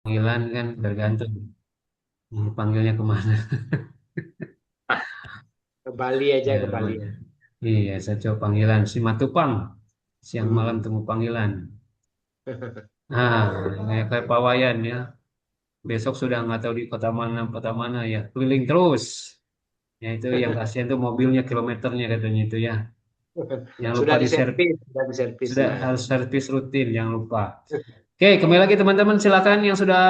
Panggilan kan tergantung panggilnya kemana. Ke Bali aja, Ya, ke Bali ya. iya, saya coba panggilan si Matupang. Siang malam Hmm. temu panggilan. Nah, kayak Pak Wayan ya. Besok sudah nggak tahu di kota mana ya. Keliling terus. Ya itu yang kasihan tuh mobilnya kilometernya katanya itu ya. Jangan lupa Sudah diservis, sudah diservis sudah ya. harus servis rutin, jangan lupa. Oke, kembali lagi teman-teman. Silakan yang sudah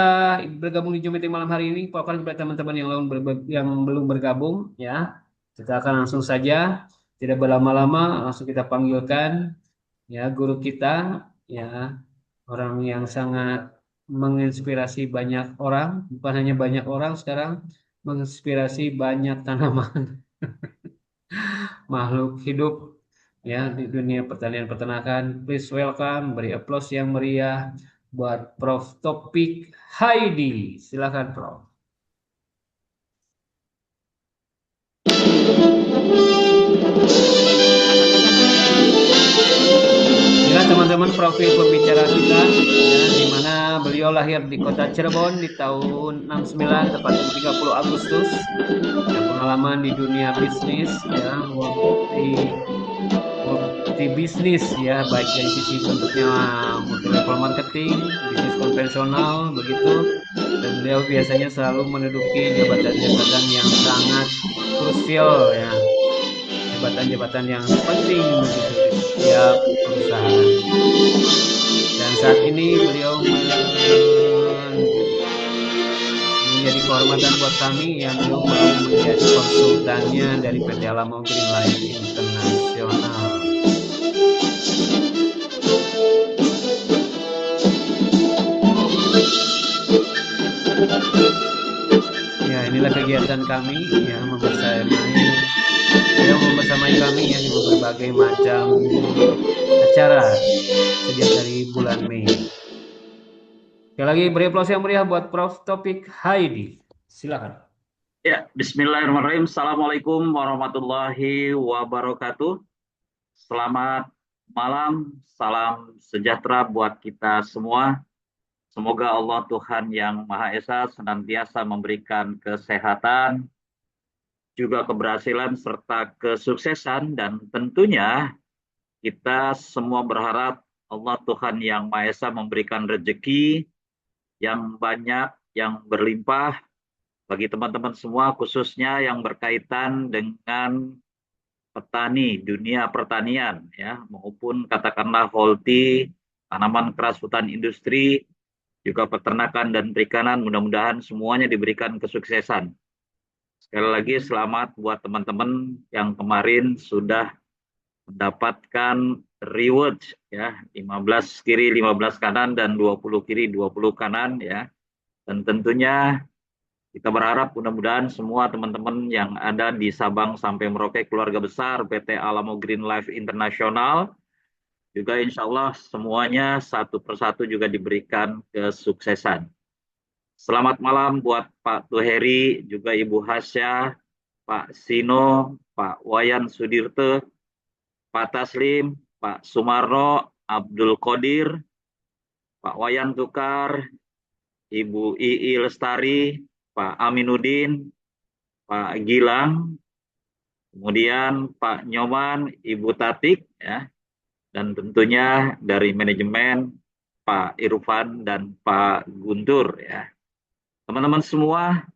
bergabung di Zoom meeting malam hari ini. Paparkan kepada teman-teman yang belum bergabung ya. Kita akan langsung saja, tidak berlama-lama, langsung kita panggilkan ya guru kita ya, orang yang sangat menginspirasi banyak orang, bukan hanya banyak orang sekarang, menginspirasi banyak tanaman, makhluk hidup ya di dunia pertanian peternakan. Please welcome, beri aplaus yang meriah buat Prof. Topik Heidi. Silakan Prof. Inilah teman-teman profil pembicara kita ya, di mana beliau lahir di kota Cirebon di tahun 69 tepatnya di 30 Agustus. Ada pengalaman di dunia bisnis ya, multi bisnis ya, baik dari sisi bentuknya multi level marketing, bisnis konvensional begitu. Dan beliau biasanya selalu menduduki jabatan-jabatan yang sangat krusial ya, jabatan-jabatan yang penting begitu di setiap perusahaan. Dan saat ini beliau menjadi kehormatan buat kami yang beliau mau menjadi konsultannya dari PT Alamo Green Life Internasional. Ya, inilah kegiatan kami yang membersamai kami ya di berbagai macam acara sejak dari bulan Mei. Sekali lagi beri aplaus yang meriah buat Prof. Topik Heidi. Silakan. Ya, Bismillahirrahmanirrahim. Assalamualaikum warahmatullahi wabarakatuh. Selamat malam, salam sejahtera buat kita semua. Semoga Allah Tuhan yang Maha Esa senantiasa memberikan kesehatan, juga keberhasilan serta kesuksesan, dan tentunya kita semua berharap Allah Tuhan yang Maha Esa memberikan rezeki yang banyak, yang berlimpah bagi teman-teman semua, khususnya yang berkaitan dengan petani, dunia pertanian, ya, maupun katakanlah holti, tanaman keras hutan industri, juga peternakan dan perikanan, mudah-mudahan semuanya diberikan kesuksesan. Sekali lagi selamat buat teman-teman yang kemarin sudah mendapatkan reward ya, 15 kiri 15 kanan dan 20 kiri 20 kanan ya. Dan tentunya kita berharap mudah-mudahan semua teman-teman yang ada di Sabang sampai Merauke keluarga besar PT Alamo Green Life Internasional juga insya Allah semuanya satu persatu juga diberikan kesuksesan. Selamat malam buat Pak Tuheri, juga Ibu Hasya, Pak Sino, Pak Wayan Sudirte, Pak Taslim, Pak Sumarno, Abdul Qadir, Pak Wayan Tukar, Ibu Ii Lestari, Pak Aminuddin, Pak Gilang, kemudian Pak Nyoman, Ibu Tatik, ya, dan tentunya dari manajemen Pak Irfan dan Pak Guntur. Ya. Teman-teman semua,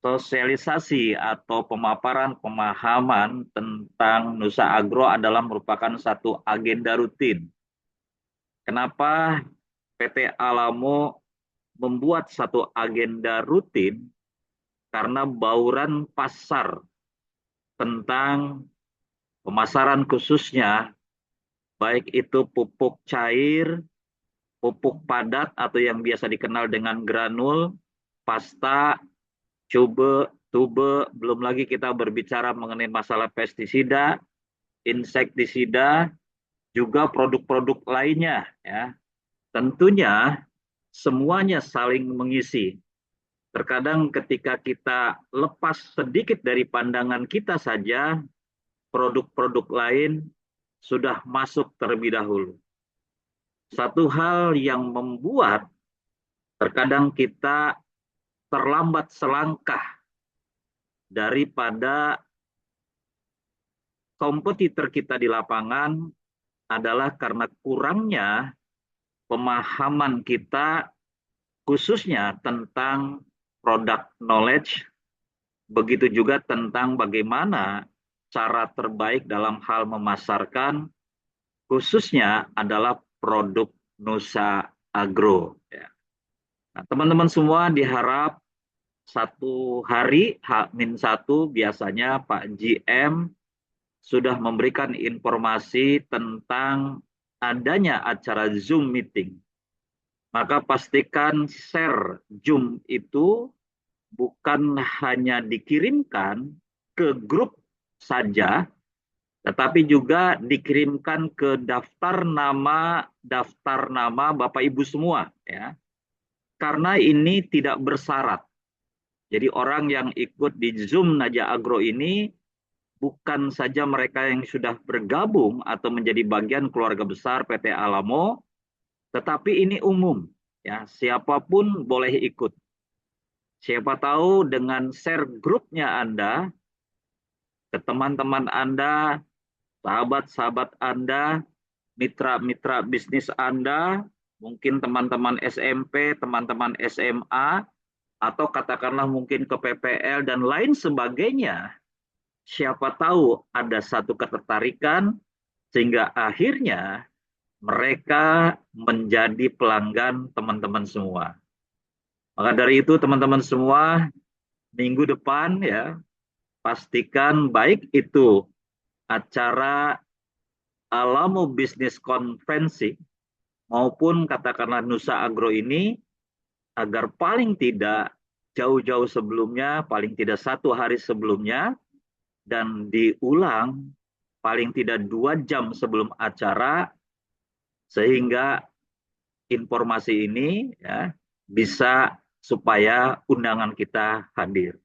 sosialisasi atau pemaparan pemahaman tentang Nusa Agro adalah merupakan satu agenda rutin. Kenapa PT Alamo membuat satu agenda rutin? Karena bauran pasar tentang pemasaran khususnya baik itu pupuk cair, pupuk padat atau yang biasa dikenal dengan granul, pasta, tube, belum lagi kita berbicara mengenai masalah pestisida, insektisida, juga produk-produk lainnya ya. Tentunya semuanya saling mengisi. Terkadang ketika kita lepas sedikit dari pandangan kita saja, produk-produk lain sudah masuk terlebih dahulu. Satu hal yang membuat terkadang kita terlambat selangkah daripada kompetitor kita di lapangan adalah karena kurangnya pemahaman kita khususnya tentang product knowledge, begitu juga tentang bagaimana cara terbaik dalam hal memasarkan, khususnya adalah produk Nusa Agro. Ya. Nah, teman-teman semua diharap satu hari H-1 biasanya Pak GM sudah memberikan informasi tentang adanya acara Zoom meeting. Maka pastikan share Zoom itu bukan hanya dikirimkan ke grup saja, tetapi juga dikirimkan ke daftar nama Bapak Ibu semua, ya. Karena ini tidak bersyarat. Jadi orang yang ikut di Zoom Naja Agro ini bukan saja mereka yang sudah bergabung atau menjadi bagian keluarga besar PT Alamo, tetapi ini umum, ya, siapapun boleh ikut. Siapa tahu dengan share grupnya Anda, ke teman-teman Anda, sahabat-sahabat Anda, mitra-mitra bisnis Anda, mungkin teman-teman SMP, teman-teman SMA, atau katakanlah mungkin ke PPL dan lain sebagainya. Siapa tahu ada satu ketertarikan sehingga akhirnya mereka menjadi pelanggan teman-teman semua. Maka dari itu teman-teman semua, minggu depan ya, pastikan baik itu acara Alamo Business Konferensi maupun katakanlah Nusa Agro ini, agar paling tidak jauh-jauh sebelumnya, paling tidak 1 hari sebelumnya, dan diulang paling tidak 2 jam sebelum acara, sehingga informasi ini ya bisa supaya undangan kita hadir.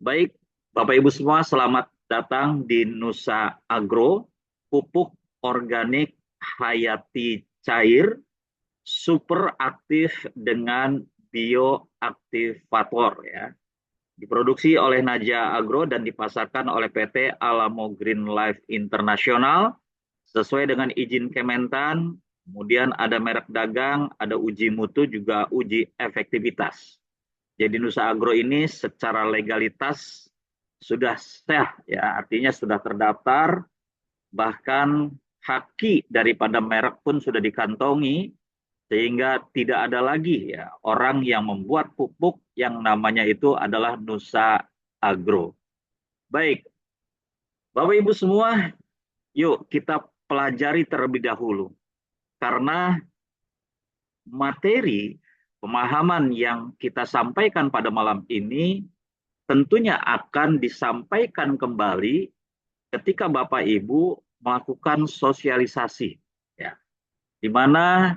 Baik, Bapak Ibu semua, selamat datang di Nusa Agro, pupuk organik hayati cair, super aktif dengan bioaktivator ya. Diproduksi oleh Naja Agro dan dipasarkan oleh PT Alamo Green Life International sesuai dengan izin Kementan. Kemudian ada merek dagang, ada uji mutu, juga uji efektivitas. Jadi Nusa Agro ini secara legalitas sudah sah, ya, artinya sudah terdaftar, bahkan haki daripada merek pun sudah dikantongi, sehingga tidak ada lagi ya orang yang membuat pupuk yang namanya itu adalah Nusa Agro. Baik, Bapak Ibu semua, yuk kita pelajari terlebih dahulu. Karena materi pemahaman yang kita sampaikan pada malam ini tentunya akan disampaikan kembali ketika Bapak Ibu melakukan sosialisasi, ya, di mana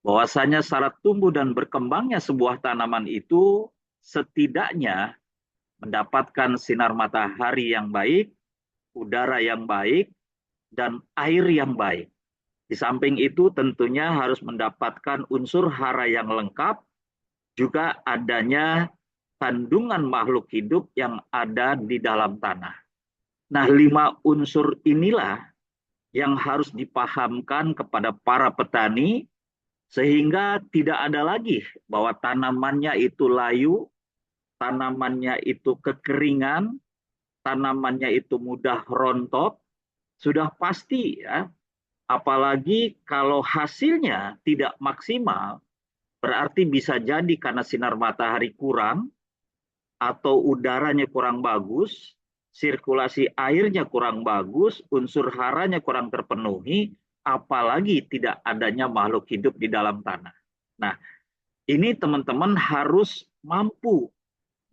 bahwasanya syarat tumbuh dan berkembangnya sebuah tanaman itu setidaknya mendapatkan sinar matahari yang baik, udara yang baik, dan air yang baik. Di samping itu tentunya harus mendapatkan unsur hara yang lengkap, juga adanya kandungan makhluk hidup yang ada di dalam tanah. Nah, 5 unsur inilah yang harus dipahamkan kepada para petani, sehingga tidak ada lagi bahwa tanamannya itu layu, tanamannya itu kekeringan, tanamannya itu mudah rontok, sudah pasti ya. Apalagi kalau hasilnya tidak maksimal, berarti bisa jadi karena sinar matahari kurang, atau udaranya kurang bagus, sirkulasi airnya kurang bagus, unsur haranya kurang terpenuhi, apalagi tidak adanya makhluk hidup di dalam tanah. Nah, ini teman-teman harus mampu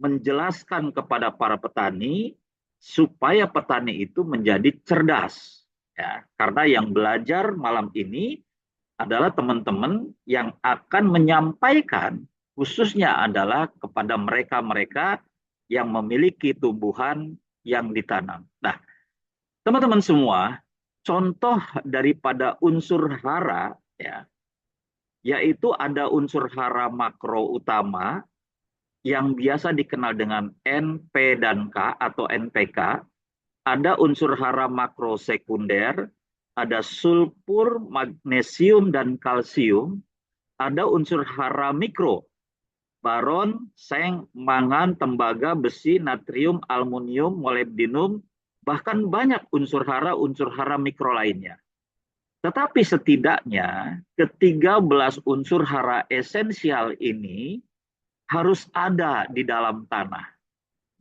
menjelaskan kepada para petani supaya petani itu menjadi cerdas. Ya, karena yang belajar malam ini adalah teman-teman yang akan menyampaikan khususnya adalah kepada mereka-mereka yang memiliki tumbuhan yang ditanam. Nah, teman-teman semua, contoh daripada unsur hara ya, yaitu ada unsur hara makro utama yang biasa dikenal dengan N, P, dan K atau NPK. Ada unsur hara makro sekunder, ada sulfur, magnesium, dan kalsium. Ada unsur hara mikro, baron, seng, mangan, tembaga, besi, natrium, aluminium, molybdenum, bahkan banyak unsur hara mikro lainnya. Tetapi setidaknya ke-13 unsur hara esensial ini harus ada di dalam tanah.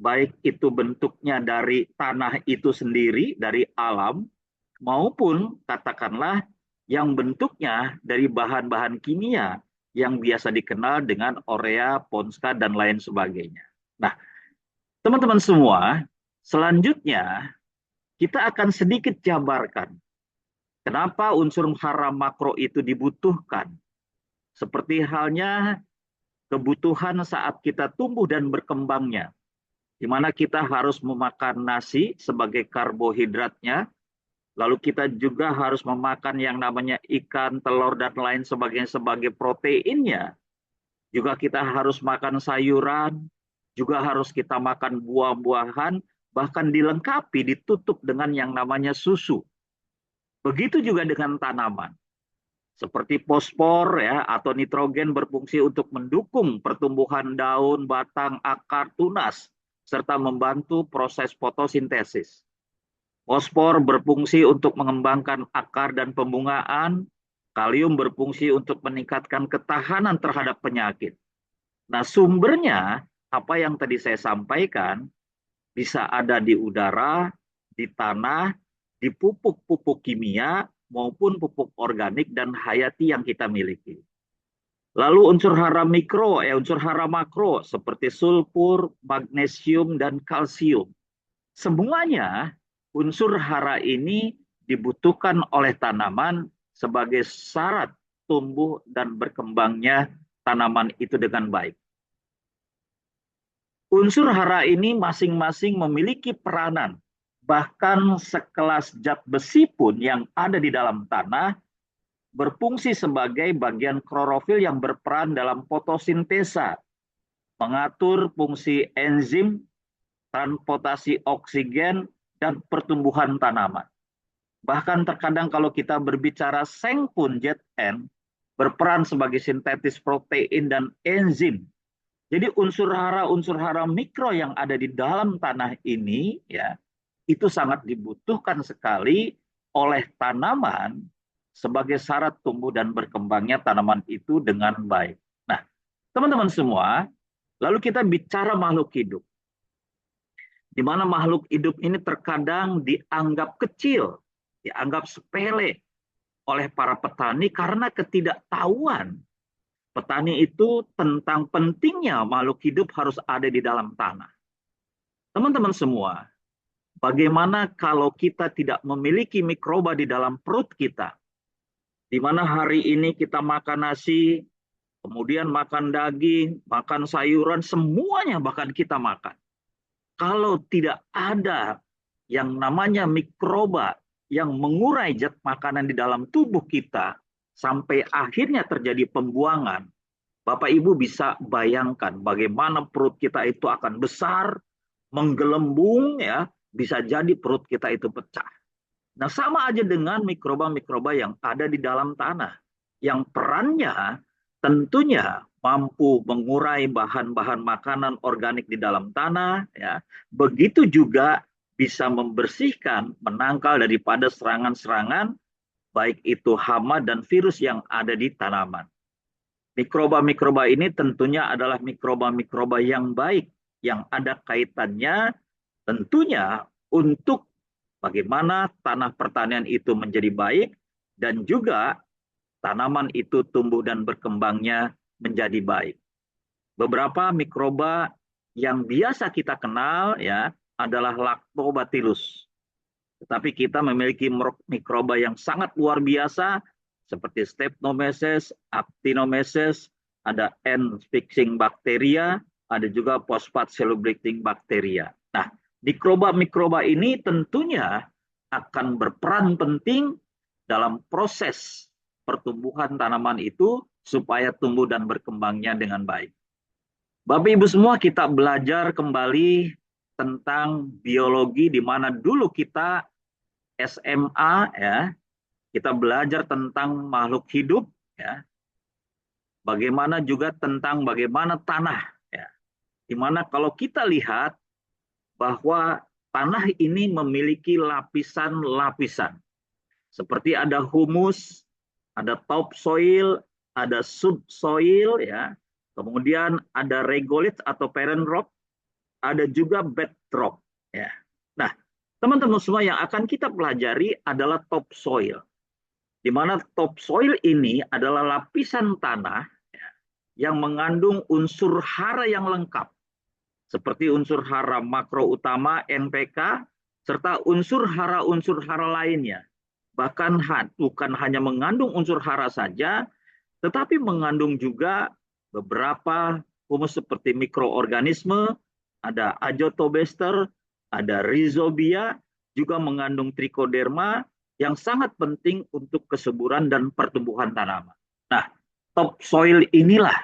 Baik itu bentuknya dari tanah itu sendiri, dari alam, maupun katakanlah yang bentuknya dari bahan-bahan kimia yang biasa dikenal dengan urea, ponska, dan lain sebagainya. Nah, teman-teman semua, selanjutnya kita akan sedikit jabarkan kenapa unsur hara makro itu dibutuhkan. Seperti halnya kebutuhan saat kita tumbuh dan berkembangnya, di mana kita harus memakan nasi sebagai karbohidratnya, lalu kita juga harus memakan yang namanya ikan, telur, dan lain sebagainya sebagai proteinnya. Juga kita harus makan sayuran, juga harus kita makan buah-buahan, bahkan dilengkapi, ditutup dengan yang namanya susu. Begitu juga dengan tanaman. Seperti fosfor ya atau nitrogen berfungsi untuk mendukung pertumbuhan daun, batang, akar, tunas, serta membantu proses fotosintesis. Fosfor berfungsi untuk mengembangkan akar dan pembungaan, kalium berfungsi untuk meningkatkan ketahanan terhadap penyakit. Nah, sumbernya apa yang tadi saya sampaikan bisa ada di udara, di tanah, di pupuk-pupuk kimia maupun pupuk organik dan hayati yang kita miliki. Lalu unsur hara makro seperti sulfur, magnesium, dan kalsium. Semuanya unsur hara ini dibutuhkan oleh tanaman sebagai syarat tumbuh dan berkembangnya tanaman itu dengan baik. Unsur hara ini masing-masing memiliki peranan. Bahkan sekelas zat besi pun yang ada di dalam tanah berfungsi sebagai bagian klorofil yang berperan dalam fotosintesa, mengatur fungsi enzim, transportasi oksigen, dan pertumbuhan tanaman. Bahkan terkadang kalau kita berbicara seng pun Zn berperan sebagai sintetis protein dan enzim. Jadi unsur hara mikro yang ada di dalam tanah ini ya itu sangat dibutuhkan sekali oleh tanaman sebagai syarat tumbuh dan berkembangnya tanaman itu dengan baik. Nah, teman-teman semua, lalu kita bicara makhluk hidup. Di mana makhluk hidup ini terkadang dianggap kecil, dianggap sepele oleh para petani karena ketidaktahuan petani itu tentang pentingnya makhluk hidup harus ada di dalam tanah. Teman-teman semua, bagaimana kalau kita tidak memiliki mikroba di dalam perut kita? Di mana hari ini kita makan nasi, kemudian makan daging, makan sayuran, semuanya bahkan kita makan. Kalau tidak ada yang namanya mikroba yang mengurai zat makanan di dalam tubuh kita, sampai akhirnya terjadi pembuangan, Bapak Ibu bisa bayangkan bagaimana perut kita itu akan besar, menggelembung, ya, bisa jadi perut kita itu pecah. Nah, sama aja dengan mikroba-mikroba yang ada di dalam tanah, yang perannya tentunya mampu mengurai bahan-bahan makanan organik di dalam tanah, ya. Begitu juga bisa membersihkan, menangkal daripada serangan-serangan, baik itu hama dan virus yang ada di tanaman. Mikroba-mikroba ini tentunya adalah mikroba-mikroba yang baik, yang ada kaitannya tentunya untuk bagaimana tanah pertanian itu menjadi baik dan juga tanaman itu tumbuh dan berkembangnya menjadi baik. Beberapa mikroba yang biasa kita kenal ya adalah Lactobacillus. Tetapi kita memiliki mikroba yang sangat luar biasa seperti Streptomyces, Actinomyces, ada N-fixing bacteria, ada juga Phosphat cellulose bacteria. Nah, mikroba-mikroba ini tentunya akan berperan penting dalam proses pertumbuhan tanaman itu supaya tumbuh dan berkembangnya dengan baik. Bapak Ibu semua, kita belajar kembali tentang biologi di mana dulu kita SMA ya, kita belajar tentang makhluk hidup ya. Bagaimana juga tentang bagaimana tanah ya. Di mana kalau kita lihat bahwa tanah ini memiliki lapisan-lapisan. Seperti ada humus, ada topsoil, ada subsoil ya. Kemudian ada regolith atau parent rock, ada juga bedrock ya. Nah, teman-teman semua, yang akan kita pelajari adalah topsoil. Di mana topsoil ini adalah lapisan tanah ya, yang mengandung unsur hara yang lengkap. Seperti unsur hara makro utama NPK, serta unsur hara lainnya. Bahkan bukan hanya mengandung unsur hara saja, tetapi mengandung juga beberapa humus seperti mikroorganisme, ada azotobester, ada rhizobia, juga mengandung trichoderma yang sangat penting untuk kesuburan dan pertumbuhan tanaman. Nah, topsoil inilah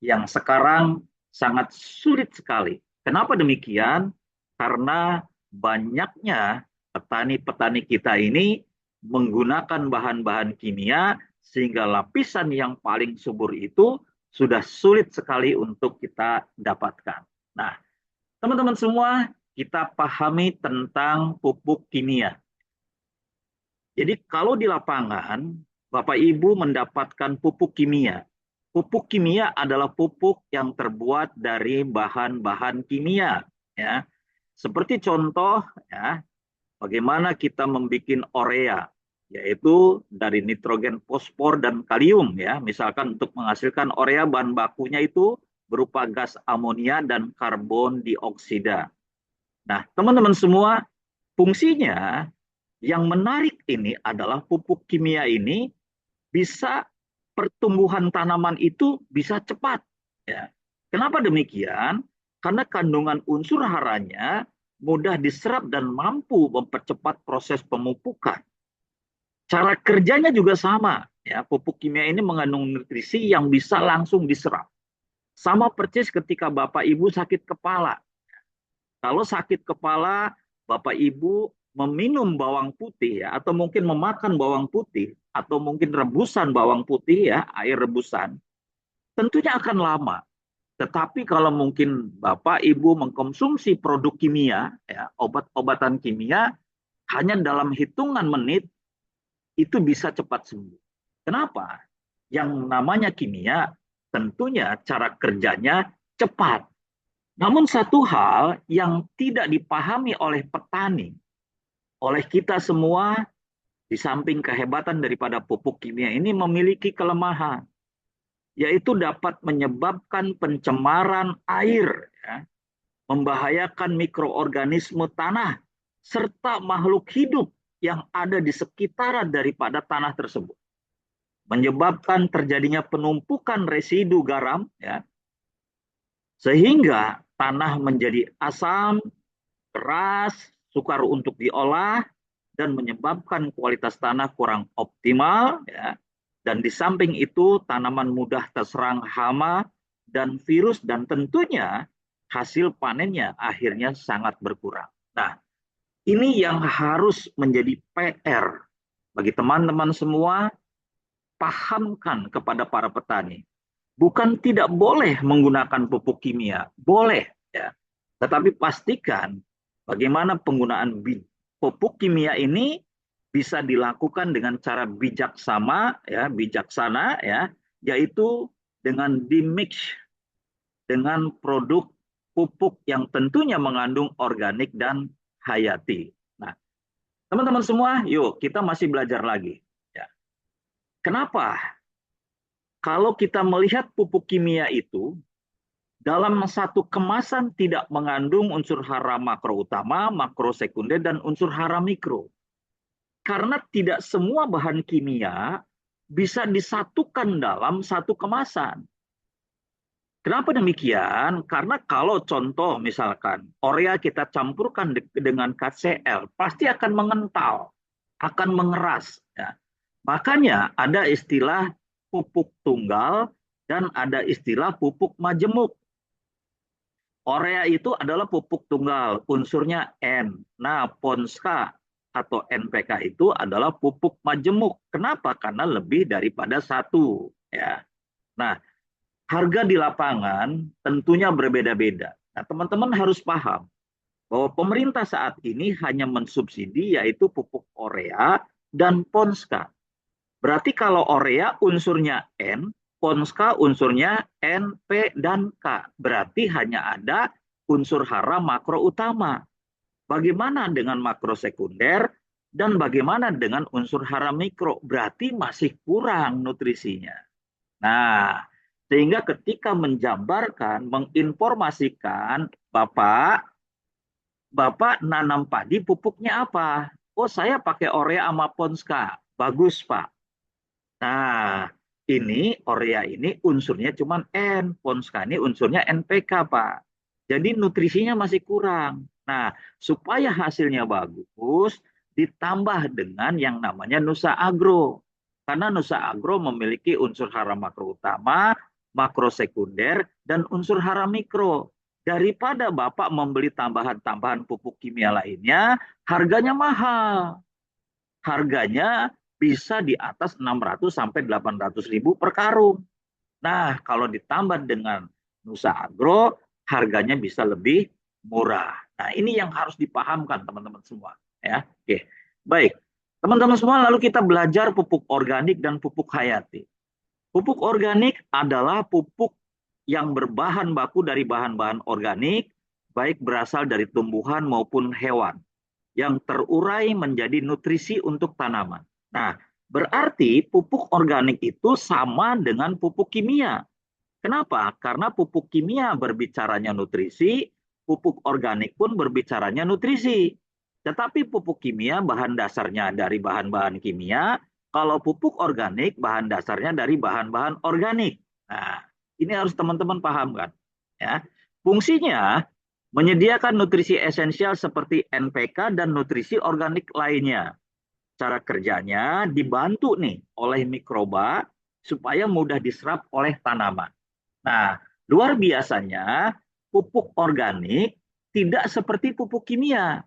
yang sekarang sangat sulit sekali. Kenapa demikian? Karena banyaknya petani-petani kita ini menggunakan bahan-bahan kimia sehingga lapisan yang paling subur itu sudah sulit sekali untuk kita dapatkan. Nah, teman-teman semua, kita pahami tentang pupuk kimia. Jadi kalau di lapangan, Bapak Ibu mendapatkan pupuk kimia. Pupuk kimia adalah pupuk yang terbuat dari bahan-bahan kimia. Ya. Seperti contoh, ya, bagaimana kita membuat urea, yaitu dari nitrogen, fosfor, dan kalium. Ya. Misalkan untuk menghasilkan urea, bahan bakunya itu berupa gas amonia dan karbon dioksida. Nah, teman-teman semua, fungsinya yang menarik ini adalah pupuk kimia ini bisa pertumbuhan tanaman itu bisa cepat. Ya. Kenapa demikian? Karena kandungan unsur haranya mudah diserap dan mampu mempercepat proses pemupukan. Cara kerjanya juga sama. Ya, pupuk kimia ini mengandung nutrisi yang bisa langsung diserap. Sama persis ketika Bapak Ibu sakit kepala. Kalau sakit kepala, Bapak Ibu meminum bawang putih ya, atau mungkin memakan bawang putih, atau mungkin rebusan bawang putih ya, air rebusan, tentunya akan lama. Tetapi kalau mungkin Bapak Ibu mengkonsumsi produk kimia, ya, obat-obatan kimia, hanya dalam hitungan menit, itu bisa cepat sembuh. Kenapa? Yang namanya kimia, tentunya cara kerjanya cepat. Namun satu hal yang tidak dipahami oleh petani, oleh kita semua, di samping kehebatan daripada pupuk kimia ini memiliki kelemahan, yaitu dapat menyebabkan pencemaran air, ya, membahayakan mikroorganisme tanah, serta makhluk hidup yang ada di sekitaran daripada tanah tersebut. Menyebabkan terjadinya penumpukan residu garam, ya, sehingga tanah menjadi asam, keras, sukar untuk diolah, dan menyebabkan kualitas tanah kurang optimal. Ya. Dan di samping itu tanaman mudah terserang hama dan virus, dan tentunya hasil panennya akhirnya sangat berkurang. Nah, ini yang harus menjadi PR bagi teman-teman semua, pahamkan kepada para petani. Bukan tidak boleh menggunakan pupuk kimia, boleh ya. Tetapi pastikan bagaimana penggunaan pupuk kimia ini bisa dilakukan dengan cara bijaksana ya, yaitu dengan dimix dengan produk pupuk yang tentunya mengandung organik dan hayati. Nah, teman-teman semua, yuk kita masih belajar lagi. Ya. Kenapa? Kalau kita melihat pupuk kimia itu, dalam satu kemasan tidak mengandung unsur hara makro utama, makro sekunder, dan unsur hara mikro. Karena tidak semua bahan kimia bisa disatukan dalam satu kemasan. Kenapa demikian? Karena kalau contoh misalkan urea kita campurkan dengan KCl, pasti akan mengental, akan mengeras. Ya. Makanya ada istilah pupuk tunggal, dan ada istilah pupuk majemuk. Urea itu adalah pupuk tunggal, unsurnya N. Nah, Ponska atau NPK itu adalah pupuk majemuk. Kenapa? Karena lebih daripada satu. Ya. Nah, harga di lapangan tentunya berbeda-beda. Nah, teman-teman harus paham bahwa pemerintah saat ini hanya mensubsidi yaitu pupuk urea dan Ponska. Berarti kalau urea unsurnya N, Ponska unsurnya N, P, dan K. Berarti hanya ada unsur hara makro utama. Bagaimana dengan makro sekunder dan bagaimana dengan unsur hara mikro? Berarti masih kurang nutrisinya. Nah, sehingga ketika menjabarkan, menginformasikan, Bapak nanam padi pupuknya apa? Oh, saya pakai urea sama Ponska. Bagus, Pak. Nah, ini urea ini unsurnya cuma N, Ponska ini unsurnya NPK, Pak. Jadi nutrisinya masih kurang. Nah, supaya hasilnya bagus, ditambah dengan yang namanya Nusa Agro. Karena Nusa Agro memiliki unsur hara makro utama, makro sekunder, dan unsur hara mikro. Daripada Bapak membeli tambahan-tambahan pupuk kimia lainnya, harganya mahal. Harganya bisa di atas 600 sampai 800 ribu per karung. Nah, kalau ditambah dengan Nusa Agro, harganya bisa lebih murah. Nah, ini yang harus dipahamkan teman-teman semua. Ya, oke. Baik, teman-teman semua, lalu kita belajar pupuk organik dan pupuk hayati. Pupuk organik adalah pupuk yang berbahan baku dari bahan-bahan organik, baik berasal dari tumbuhan maupun hewan, yang terurai menjadi nutrisi untuk tanaman. Nah, berarti pupuk organik itu sama dengan pupuk kimia. Kenapa? Karena pupuk kimia berbicaranya nutrisi, pupuk organik pun berbicaranya nutrisi. Tetapi pupuk kimia bahan dasarnya dari bahan-bahan kimia, kalau pupuk organik bahan dasarnya dari bahan-bahan organik. Nah, ini harus teman-teman pahamkan. Ya. Fungsinya menyediakan nutrisi esensial seperti NPK dan nutrisi organik lainnya. Cara kerjanya dibantu nih oleh mikroba supaya mudah diserap oleh tanaman. Nah, luar biasanya pupuk organik tidak seperti pupuk kimia.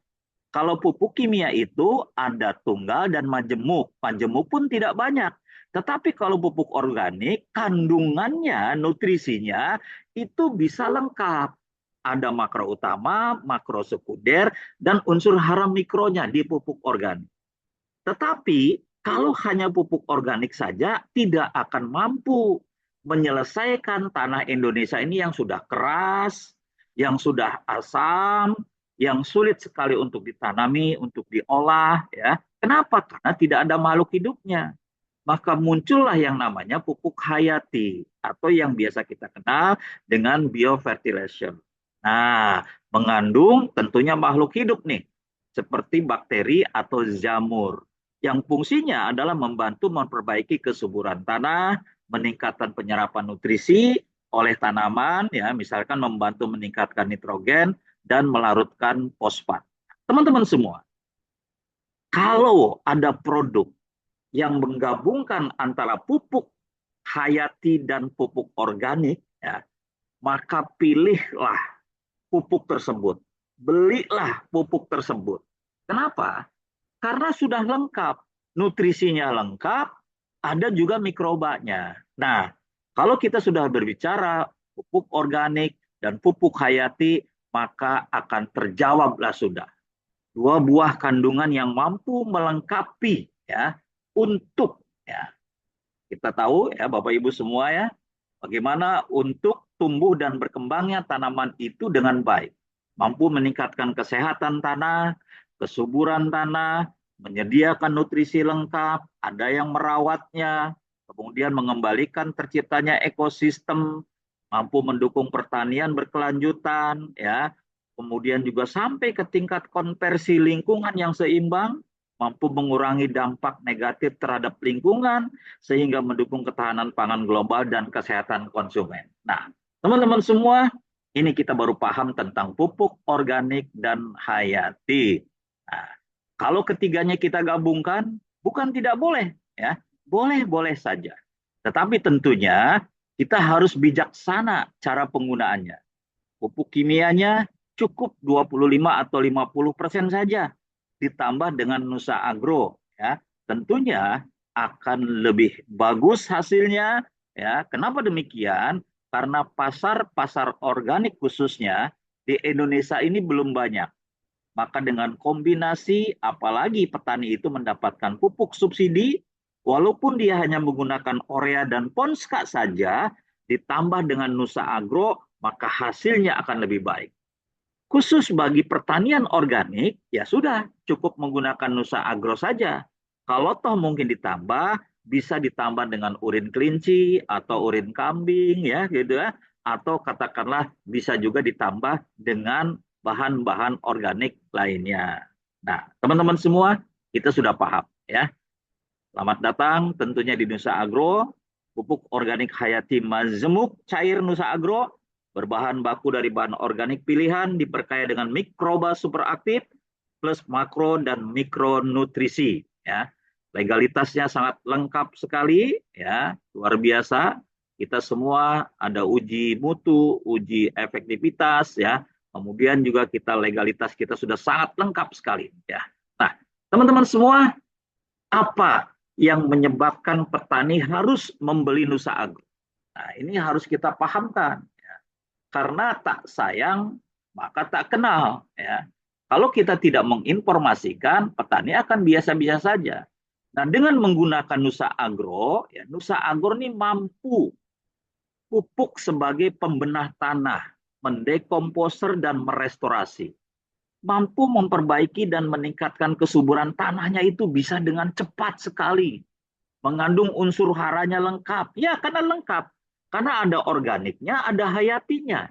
Kalau pupuk kimia itu ada tunggal dan majemuk. Majemuk pun tidak banyak. Tetapi kalau pupuk organik, kandungannya, nutrisinya itu bisa lengkap. Ada makro utama, makro sekunder, dan unsur hara mikronya di pupuk organik. Tetapi kalau hanya pupuk organik saja tidak akan mampu menyelesaikan tanah Indonesia ini yang sudah keras, yang sudah asam, yang sulit sekali untuk ditanami, untuk diolah. Ya. Kenapa? Karena tidak ada makhluk hidupnya. Maka muncullah yang namanya pupuk hayati atau yang biasa kita kenal dengan biofertilization. Nah, mengandung tentunya makhluk hidup nih, seperti bakteri atau jamur yang fungsinya adalah membantu memperbaiki kesuburan tanah, meningkatkan penyerapan nutrisi oleh tanaman, ya, misalkan membantu meningkatkan nitrogen dan melarutkan fosfat. Teman-teman semua, kalau ada produk yang menggabungkan antara pupuk hayati dan pupuk organik, ya, maka pilihlah pupuk tersebut. Belilah pupuk tersebut. Kenapa? Karena sudah lengkap, nutrisinya lengkap, ada juga mikrobanya. Nah, kalau kita sudah berbicara pupuk organik dan pupuk hayati, maka akan terjawablah sudah. Dua buah kandungan yang mampu melengkapi ya untuk ya. Kita tahu ya Bapak Ibu semua ya, bagaimana untuk tumbuh dan berkembangnya tanaman itu dengan baik. Mampu meningkatkan kesehatan tanah, kesuburan tanah, menyediakan nutrisi lengkap, ada yang merawatnya, kemudian mengembalikan terciptanya ekosistem, mampu mendukung pertanian berkelanjutan, ya, kemudian juga sampai ke tingkat konversi lingkungan yang seimbang, mampu mengurangi dampak negatif terhadap lingkungan, sehingga mendukung ketahanan pangan global dan kesehatan konsumen. Nah, teman-teman semua, ini kita baru paham tentang pupuk organik dan hayati. Nah, kalau ketiganya kita gabungkan, bukan tidak boleh, ya, boleh-boleh saja. Tetapi tentunya kita harus bijaksana cara penggunaannya. Pupuk kimianya cukup 25 atau 50% saja, ditambah dengan Nusa Agro, ya. Tentunya akan lebih bagus hasilnya, ya. Kenapa demikian? Karena pasar organik khususnya di Indonesia ini belum banyak. Maka dengan kombinasi, apalagi petani itu mendapatkan pupuk subsidi, walaupun dia hanya menggunakan Urea dan Ponska saja, ditambah dengan Nusa Agro, maka hasilnya akan lebih baik. Khusus bagi pertanian organik, ya sudah cukup menggunakan Nusa Agro saja. Kalau toh mungkin ditambah, bisa ditambah dengan urin kelinci atau urin kambing, ya gitu ya. Atau katakanlah bisa juga ditambah dengan bahan-bahan organik lainnya. Nah, teman-teman semua, kita sudah paham ya. Selamat datang tentunya di Nusa Agro, pupuk organik Hayati Mazemuk cair Nusa Agro, berbahan baku dari bahan organik pilihan, diperkaya dengan mikroba superaktif, plus makro dan mikronutrisi. Ya. Legalitasnya sangat lengkap sekali, ya, luar biasa. Kita semua ada uji mutu, uji efektivitas, ya. Kemudian juga legalitas kita sudah sangat lengkap sekali, ya. Nah, teman-teman semua, apa yang menyebabkan petani harus membeli Nusa Agro? Nah, ini harus kita pahamkan. Ya. Karena tak sayang, maka tak kenal. Ya. Kalau kita tidak menginformasikan, petani akan biasa-biasa saja. Nah, dengan menggunakan Nusa Agro, ya, Nusa Agro ini mampu pupuk sebagai pembenah tanah, mendekomposer dan merestorasi. Mampu memperbaiki dan meningkatkan kesuburan tanahnya itu bisa dengan cepat sekali. Mengandung unsur haranya lengkap. Ya, karena lengkap. Karena ada organiknya, ada hayatinya.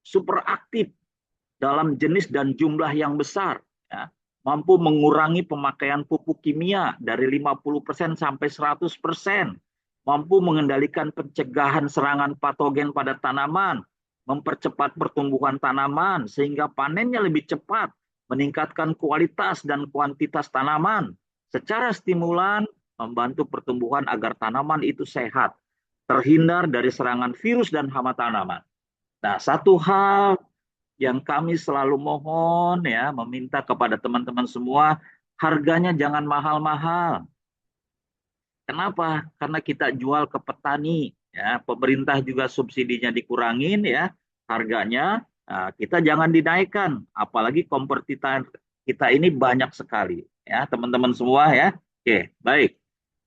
Super aktif dalam jenis dan jumlah yang besar. Ya. Mampu mengurangi pemakaian pupuk kimia dari 50% sampai 100%. Mampu mengendalikan pencegahan serangan patogen pada tanaman. Mempercepat pertumbuhan tanaman sehingga panennya lebih cepat. Meningkatkan kualitas dan kuantitas tanaman. Secara stimulan, membantu pertumbuhan agar tanaman itu sehat, terhindar dari serangan virus dan hama tanaman. Nah, satu hal yang kami selalu mohon ya, meminta kepada teman-teman semua, harganya jangan mahal-mahal. Kenapa? Karena kita jual ke petani, ya, pemerintah juga subsidinya dikurangin ya, harganya. Nah, kita jangan dinaikkan, apalagi kompetitor kita ini banyak sekali, ya, teman-teman semua ya. Oke, baik.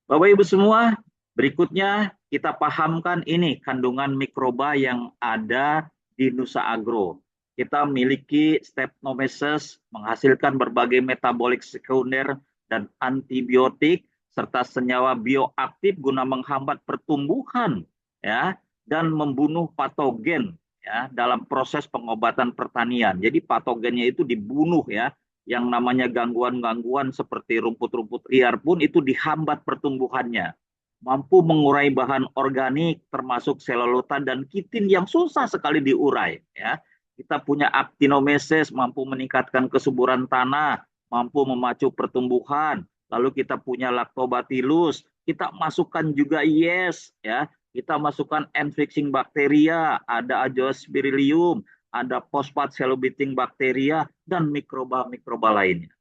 Bapak Ibu semua, berikutnya kita pahamkan ini kandungan mikroba yang ada di Nusa Agro. Kita memiliki Streptomyces menghasilkan berbagai metabolik sekunder dan antibiotik serta senyawa bioaktif guna menghambat pertumbuhan ya dan membunuh patogen ya dalam proses pengobatan pertanian. Jadi patogennya itu dibunuh ya, yang namanya gangguan-gangguan seperti rumput-rumput liar pun itu dihambat pertumbuhannya. Mampu mengurai bahan organik termasuk selulotan dan kitin yang susah sekali diurai. Ya. Kita punya actinomyces mampu meningkatkan kesuburan tanah, mampu memacu pertumbuhan. Lalu kita punya lactobacillus, kita masukkan juga yes, ya. Kita masukkan N-fixing bakteria, ada Azoospermillium, ada fosfat celubiting bakteria, dan mikroba-mikroba lainnya.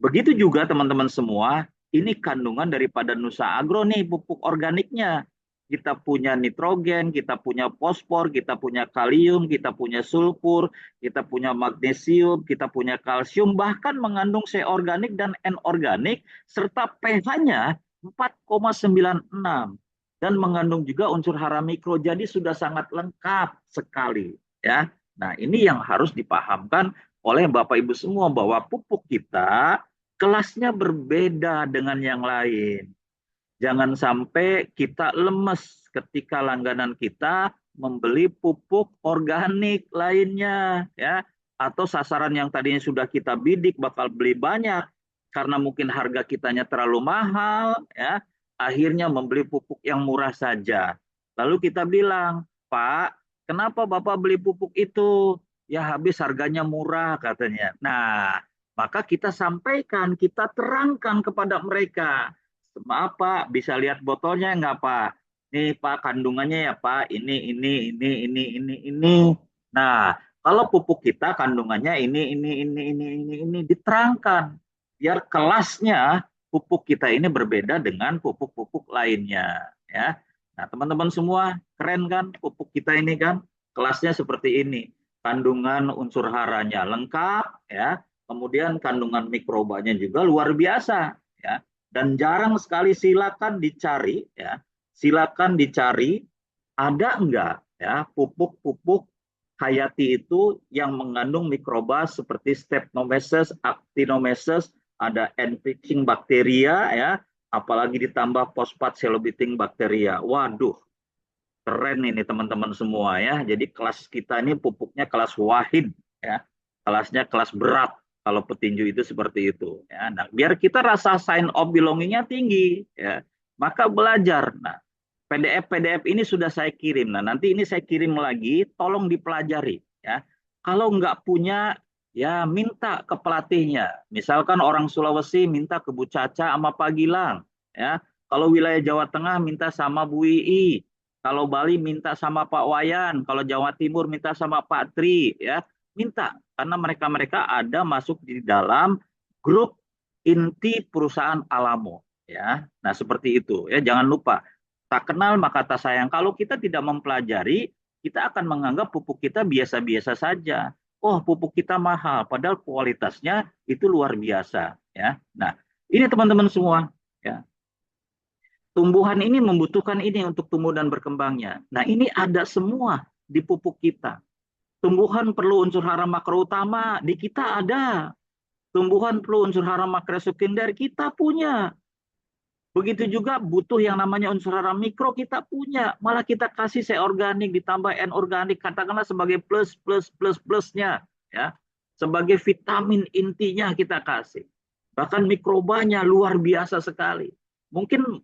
Begitu juga teman-teman semua, ini kandungan daripada Nusa Agro nih, pupuk organiknya. Kita punya nitrogen, kita punya fosfor, kita punya kalium, kita punya sulfur, kita punya magnesium, kita punya kalsium, bahkan mengandung C organik dan N organik, serta pH-nya 4,96. Dan mengandung juga unsur hara mikro, jadi sudah sangat lengkap sekali. Ya. Nah, ini yang harus dipahamkan oleh Bapak Ibu semua, bahwa pupuk kita kelasnya berbeda dengan yang lain. Jangan sampai kita lemes ketika langganan kita membeli pupuk organik lainnya, ya, atau sasaran yang tadinya sudah kita bidik bakal beli banyak karena mungkin harga kitanya terlalu mahal, ya, akhirnya membeli pupuk yang murah saja. Lalu kita bilang, Pak, kenapa Bapak beli pupuk itu? Ya habis harganya murah katanya. Nah, maka kita sampaikan, kita terangkan kepada mereka. Maaf Pak, bisa lihat botolnya nggak Pak? Nih Pak kandungannya ya Pak, ini. Nah, kalau pupuk kita kandungannya ini diterangkan biar kelasnya pupuk kita ini berbeda dengan pupuk-pupuk lainnya ya. Nah, teman-teman semua keren kan pupuk kita ini kan kelasnya seperti ini. Kandungan unsur haranya lengkap ya. Kemudian kandungan mikrobanya juga luar biasa ya. Dan jarang sekali silakan dicari ada enggak ya pupuk-pupuk hayati itu yang mengandung mikroba seperti Streptomyces, Actinomyces, ada enriching bakteria ya, apalagi ditambah fosfat chelobacter bakteria. Waduh, keren ini teman-teman semua ya. Jadi kelas kita ini pupuknya kelas wahid ya. Kelasnya kelas berat kalau petinju itu seperti itu ya. Nah, biar kita rasa sign of belongingnya tinggi ya. Maka belajar. Nah, PDF ini sudah saya kirim. Nah, nanti ini saya kirim lagi, tolong dipelajari ya. Kalau nggak punya ya minta ke pelatihnya. Misalkan orang Sulawesi minta ke Bu Caca sama Pak Gilang ya. Kalau wilayah Jawa Tengah minta sama Bu Ii. Kalau Bali minta sama Pak Wayan, kalau Jawa Timur minta sama Pak Tri, ya minta karena mereka-mereka ada masuk di dalam grup inti perusahaan Alamo, ya. Nah seperti itu, ya jangan lupa tak kenal maka tak sayang. Kalau kita tidak mempelajari, kita akan menganggap pupuk kita biasa-biasa saja. Oh pupuk kita mahal, padahal kualitasnya itu luar biasa, ya. Nah ini teman-teman semua, ya. Tumbuhan ini membutuhkan ini untuk tumbuh dan berkembangnya. Nah, ini ada semua di pupuk kita. Tumbuhan perlu unsur hara makro utama, di kita ada. Tumbuhan perlu unsur hara makro sekunder, kita punya. Begitu juga butuh yang namanya unsur hara mikro, kita punya. Malah kita kasih C organik ditambah N organik, katakanlah sebagai plusnya. Ya. Sebagai vitamin intinya kita kasih. Bahkan mikrobanya luar biasa sekali. Mungkin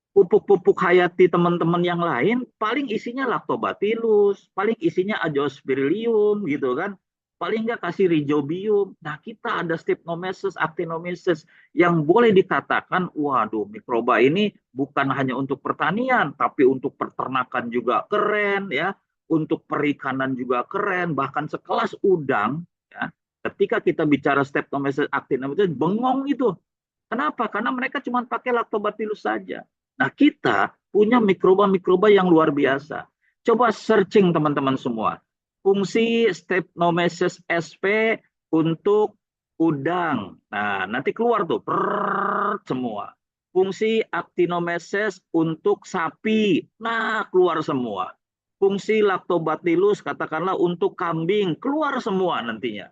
pupuk-pupuk hayati teman-teman yang lain paling isinya lactobacillus, paling isinya azoospermillium gitu kan. Paling nggak kasih rhizobium. Nah, kita ada Streptomyces, Actinomyces yang boleh dikatakan waduh, mikroba ini bukan hanya untuk pertanian, tapi untuk peternakan juga keren ya, untuk perikanan juga keren, bahkan sekelas udang ya. Ketika kita bicara Streptomyces, Actinomyces bengong itu. Kenapa? Karena mereka cuma pakai lactobacillus saja. Nah, kita punya mikroba-mikroba yang luar biasa. Coba searching teman-teman semua. Fungsi Streptomyces sp untuk udang. Nah, nanti keluar tuh semua. Fungsi Actinomyces untuk sapi. Nah, keluar semua. Fungsi Lactobacillus katakanlah untuk kambing, keluar semua nantinya.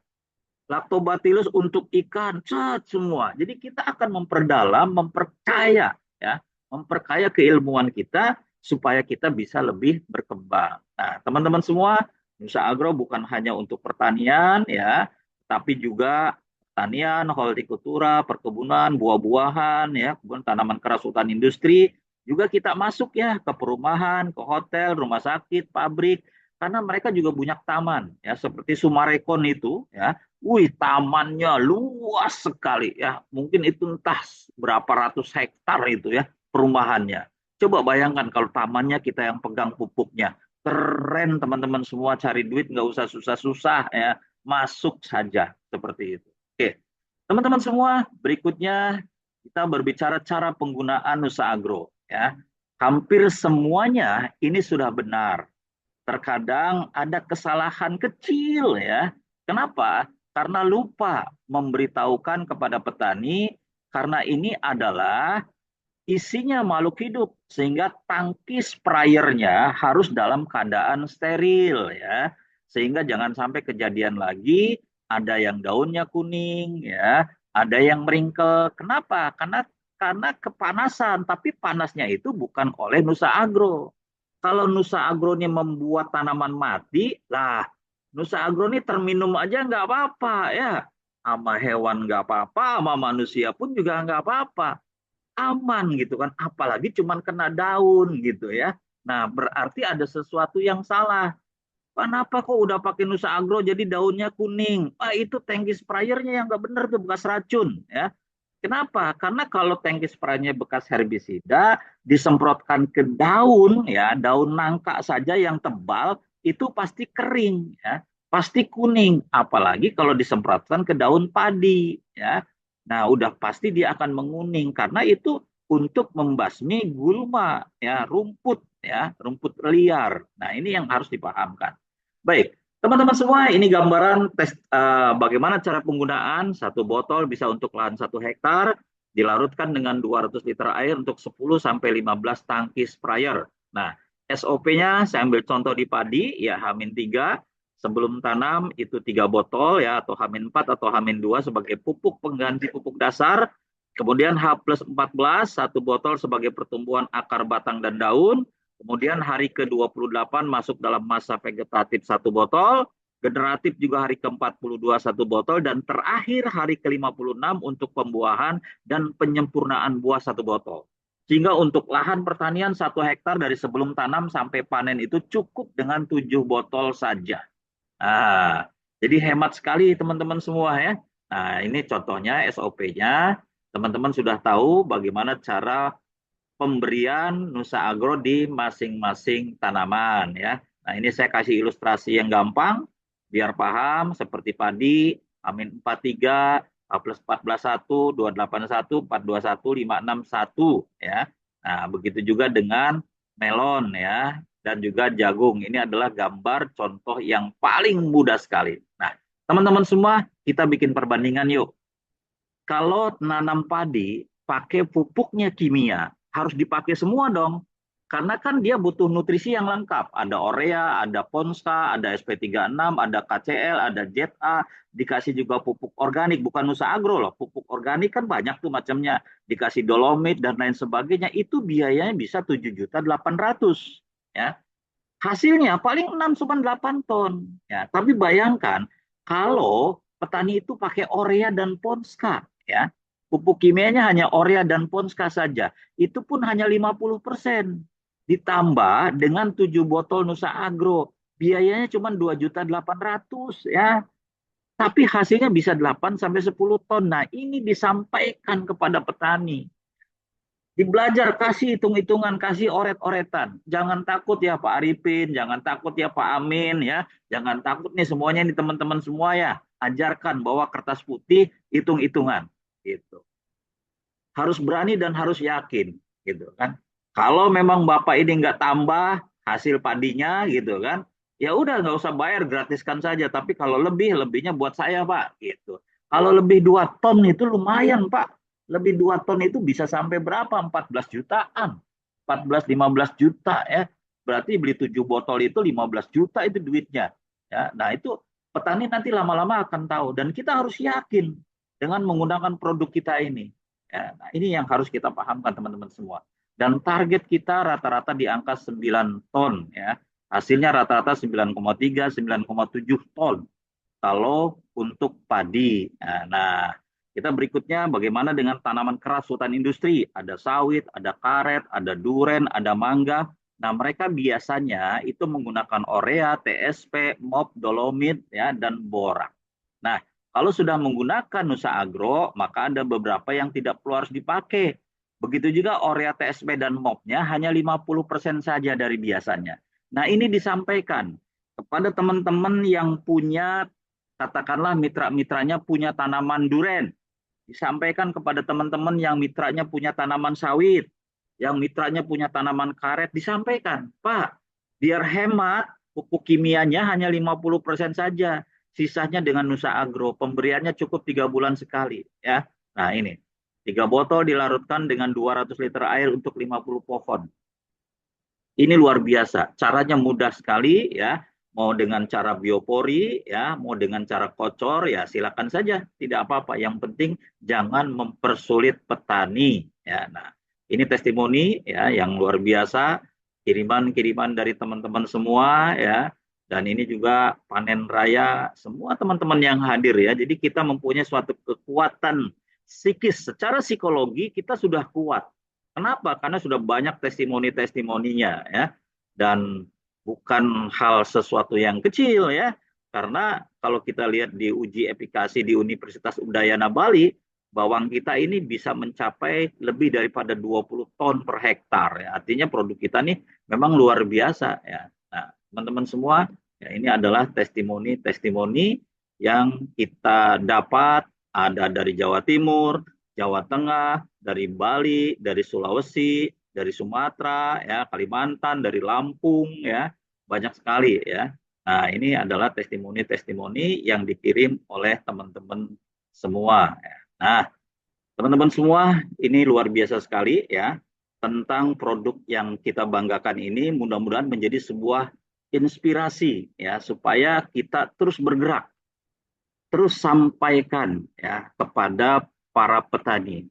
Lactobacillus untuk ikan, semua. Jadi kita akan memperdalam, memperkaya ya, memperkaya keilmuan kita supaya kita bisa lebih berkembang. Nah, teman-teman semua, Nusa Agro bukan hanya untuk pertanian ya, tapi juga pertanian, hortikultura, perkebunan, buah-buahan ya, kemudian tanaman keras hutan industri, juga kita masuk ya ke perumahan, ke hotel, rumah sakit, pabrik, karena mereka juga punya taman ya, seperti Sumarekon itu ya. Wih, tamannya luas sekali ya. Mungkin itu entah berapa ratus hektar itu ya perumahannya. Coba bayangkan kalau tamannya kita yang pegang pupuknya. Keren teman-teman semua, cari duit nggak usah susah-susah ya. Masuk saja seperti itu. Oke, teman-teman semua, berikutnya kita berbicara cara penggunaan Nusa Agro ya. Hampir semuanya ini sudah benar. Terkadang ada kesalahan kecil ya. Kenapa? Karena lupa memberitahukan kepada petani karena ini adalah isinya makhluk hidup sehingga tangki sprayernya harus dalam keadaan steril ya. Sehingga jangan sampai kejadian lagi ada yang daunnya kuning ya, ada yang meringkel. Kenapa? Karena kepanasan, tapi panasnya itu bukan oleh Nusa Agro. Kalau Nusa Agro ini membuat tanaman mati, lah Nusa Agro ini terminum aja nggak apa-apa ya. Sama hewan nggak apa-apa, sama manusia pun juga nggak apa-apa. Aman gitu kan. Apalagi cuma kena daun gitu ya. Nah berarti ada sesuatu yang salah. Kenapa kok udah pakai Nusa Agro jadi daunnya kuning? Ah itu tangki sprayernya yang nggak benar tuh bekas racun ya. Kenapa? Karena kalau tangki spraynya bekas herbisida disemprotkan ke daun ya, daun nangka saja yang tebal itu pasti kering ya, pasti kuning. Apalagi kalau disemprotkan ke daun padi ya. Nah, udah pasti dia akan menguning karena itu untuk membasmi gulma ya, rumput liar. Nah, ini yang harus dipahamkan. Baik, teman-teman semua, ini gambaran tes bagaimana cara penggunaan satu botol bisa untuk lahan 1 hektar dilarutkan dengan 200 liter air untuk 10 sampai 15 tangki sprayer. Nah, SOP-nya saya ambil contoh di padi ya H-3 sebelum tanam itu 3 botol ya atau H-4 atau H-2 sebagai pupuk pengganti pupuk dasar. Kemudian H+14 1 botol sebagai pertumbuhan akar batang dan daun. Kemudian hari ke-28 masuk dalam masa vegetatif 1 botol, generatif juga hari ke-42 1 botol, dan terakhir hari ke-56 untuk pembuahan dan penyempurnaan buah 1 botol. Sehingga untuk lahan pertanian 1 hektar dari sebelum tanam sampai panen itu cukup dengan 7 botol saja. Nah, jadi hemat sekali teman-teman semua ya. Nah, ini contohnya SOP-nya. Teman-teman sudah tahu bagaimana cara pemberian Nusa Agro di masing-masing tanaman ya. Nah, ini saya kasih ilustrasi yang gampang biar paham seperti padi, Amin 43, A+14 1, 281, 421, 561 ya. Nah, begitu juga dengan melon ya dan juga jagung. Ini adalah gambar contoh yang paling mudah sekali. Nah, teman-teman semua, kita bikin perbandingan yuk. Kalau nanam padi pakai pupuknya kimia, harus dipakai semua dong. Karena kan dia butuh nutrisi yang lengkap. Ada urea, ada Ponska, ada SP36, ada KCL, ada ZA, dikasih juga pupuk organik, bukan Nusa Agro loh. Pupuk organik kan banyak tuh macamnya. Dikasih dolomit dan lain sebagainya, itu biayanya bisa 7.800.000 ya. Hasilnya paling 6,8 ton. Ya, tapi bayangkan kalau petani itu pakai urea dan Ponska ya. Pupuk kimianya hanya urea dan Ponska saja. Itu pun hanya 50%. Ditambah dengan 7 botol Nusa Agro. Biayanya cuma 2.800.000 ya. Tapi hasilnya bisa 8 sampai 10 ton. Nah, ini disampaikan kepada petani. Dibelajar, kasih hitung-hitungan, kasih oret-oretan. Jangan takut ya Pak Arifin, jangan takut ya Pak Amin ya. Jangan takut nih semuanya nih teman-teman semua ya. Ajarkan bahwa kertas putih hitung-hitungan gitu. Harus berani dan harus yakin gitu kan. Kalau memang Bapak ini nggak tambah hasil padinya gitu kan, ya udah nggak usah bayar, gratiskan saja. Tapi kalau lebihnya buat saya Pak gitu. Kalau lebih 2 ton itu lumayan Pak. Lebih 2 ton itu bisa sampai berapa? 14 jutaan. 14-15 juta ya. Berarti beli 7 botol itu 15 juta itu duitnya. Ya, nah itu petani nanti lama-lama akan tahu. Dan kita harus yakin dengan menggunakan produk kita ini. Ya, nah ini yang harus kita pahamkan teman-teman semua. Dan target kita rata-rata di angka 9 ton ya. Hasilnya rata-rata 9,3, 9,7 ton. Kalau untuk padi. Nah, kita berikutnya bagaimana dengan tanaman keras hutan industri. Ada sawit, ada karet, ada duren, ada mangga. Nah, mereka biasanya itu menggunakan urea, TSP, MOP, dolomit, ya, dan borak. Nah, kalau sudah menggunakan Nusa Agro, maka ada beberapa yang tidak perlu harus dipakai. Begitu juga urea, TSP, dan MOP-nya hanya 50% saja dari biasanya. Nah, ini disampaikan kepada teman-teman yang punya, katakanlah mitra-mitranya punya tanaman duren. Disampaikan kepada teman-teman yang mitranya punya tanaman sawit, yang mitranya punya tanaman karet, disampaikan, Pak, biar hemat, pupuk kimianya hanya 50% saja. Sisanya dengan Nusa Agro, pemberiannya cukup 3 bulan sekali. Ya. Nah ini, 3 botol dilarutkan dengan 200 liter air untuk 50 pohon. Ini luar biasa, caranya mudah sekali ya. Mau dengan cara biopori ya, mau dengan cara kocor ya silakan saja, tidak apa-apa. Yang penting jangan mempersulit petani ya. Nah, ini testimoni ya yang luar biasa, kiriman-kiriman dari teman-teman semua ya. Dan ini juga panen raya semua teman-teman yang hadir ya. Jadi kita mempunyai suatu kekuatan psikis, secara psikologi kita sudah kuat. Kenapa? Karena sudah banyak testimoni-testimoninya ya. Dan bukan hal sesuatu yang kecil ya. Karena kalau kita lihat di uji efikasi di Universitas Udayana Bali, bawang kita ini bisa mencapai lebih daripada 20 ton per hektar. Ya. Artinya produk kita nih memang luar biasa. Ya. Nah, teman-teman semua, ya, ini adalah testimoni-testimoni yang kita dapat, ada dari Jawa Timur, Jawa Tengah, dari Bali, dari Sulawesi, dari Sumatera, ya, Kalimantan, dari Lampung, ya, banyak sekali, ya. Nah, ini adalah testimoni-testimoni yang dikirim oleh teman-teman semua. Ya. Nah, teman-teman semua, ini luar biasa sekali, ya, tentang produk yang kita banggakan ini. Mudah-mudahan menjadi sebuah inspirasi, ya, supaya kita terus bergerak, terus sampaikan, ya, kepada para petani.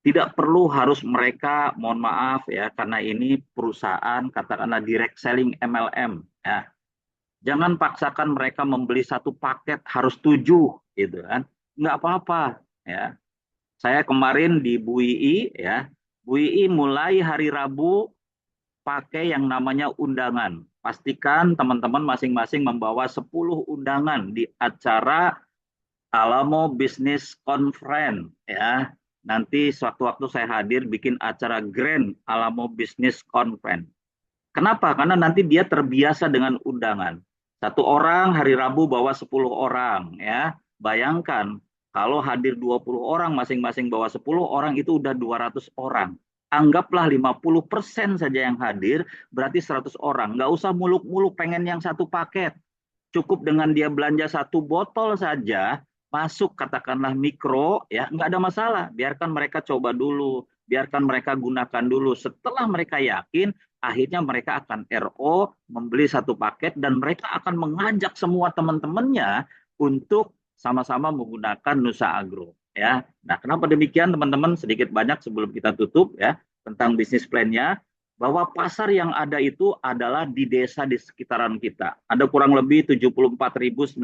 Tidak perlu harus mereka, mohon maaf ya, karena ini perusahaan katakanlah direct selling MLM, ya. Jangan paksakan mereka membeli satu paket harus 7, gitu kan. Nggak apa-apa, ya. Saya kemarin di Bu II, ya. Bu II mulai hari Rabu pakai yang namanya undangan. Pastikan teman-teman masing-masing membawa 10 undangan di acara Alamo Business Conference, ya. Nanti suatu waktu saya hadir bikin acara Grand Alamo Business Conference. Kenapa? Karena nanti dia terbiasa dengan undangan. Satu orang hari Rabu bawa 10 orang, ya. Bayangkan kalau hadir 20 orang, masing-masing bawa 10 orang, itu udah 200 orang. Anggaplah 50% saja yang hadir, berarti 100 orang. Nggak usah muluk-muluk pengen yang satu paket. Cukup dengan dia belanja satu botol saja, masuk katakanlah mikro, ya, nggak ada masalah. Biarkan mereka coba dulu, biarkan mereka gunakan dulu. Setelah mereka yakin, akhirnya mereka akan RO, membeli satu paket, dan mereka akan mengajak semua teman-temannya untuk sama-sama menggunakan Nusa Agro. Ya, nah kenapa demikian teman-teman? Sedikit banyak sebelum kita tutup, ya, tentang bisnis plan-nya, bahwa pasar yang ada itu adalah di desa di sekitaran kita. Ada kurang lebih 74.957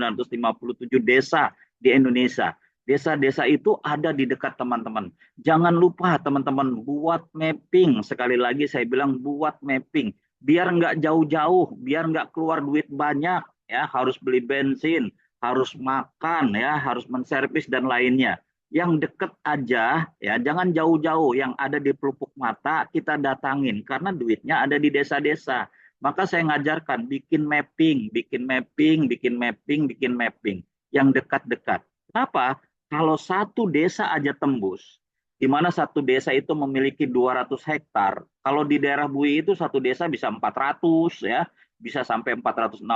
desa di Indonesia. Desa-desa itu ada di dekat teman-teman. Jangan lupa teman-teman buat mapping. Sekali lagi saya bilang buat mapping. Biar nggak jauh-jauh, biar nggak keluar duit banyak, ya, harus beli bensin, harus makan, ya, harus menservis dan lainnya. Yang deket aja, ya, jangan jauh-jauh, yang ada di pelupuk mata kita datangin karena duitnya ada di desa-desa. Maka saya ngajarkan bikin mapping, bikin mapping, bikin mapping, bikin mapping yang dekat-dekat. Kenapa? Kalau satu desa aja tembus, di mana satu desa itu memiliki 200 hektar, kalau di daerah Bui itu satu desa bisa 400, ya, bisa sampai 460,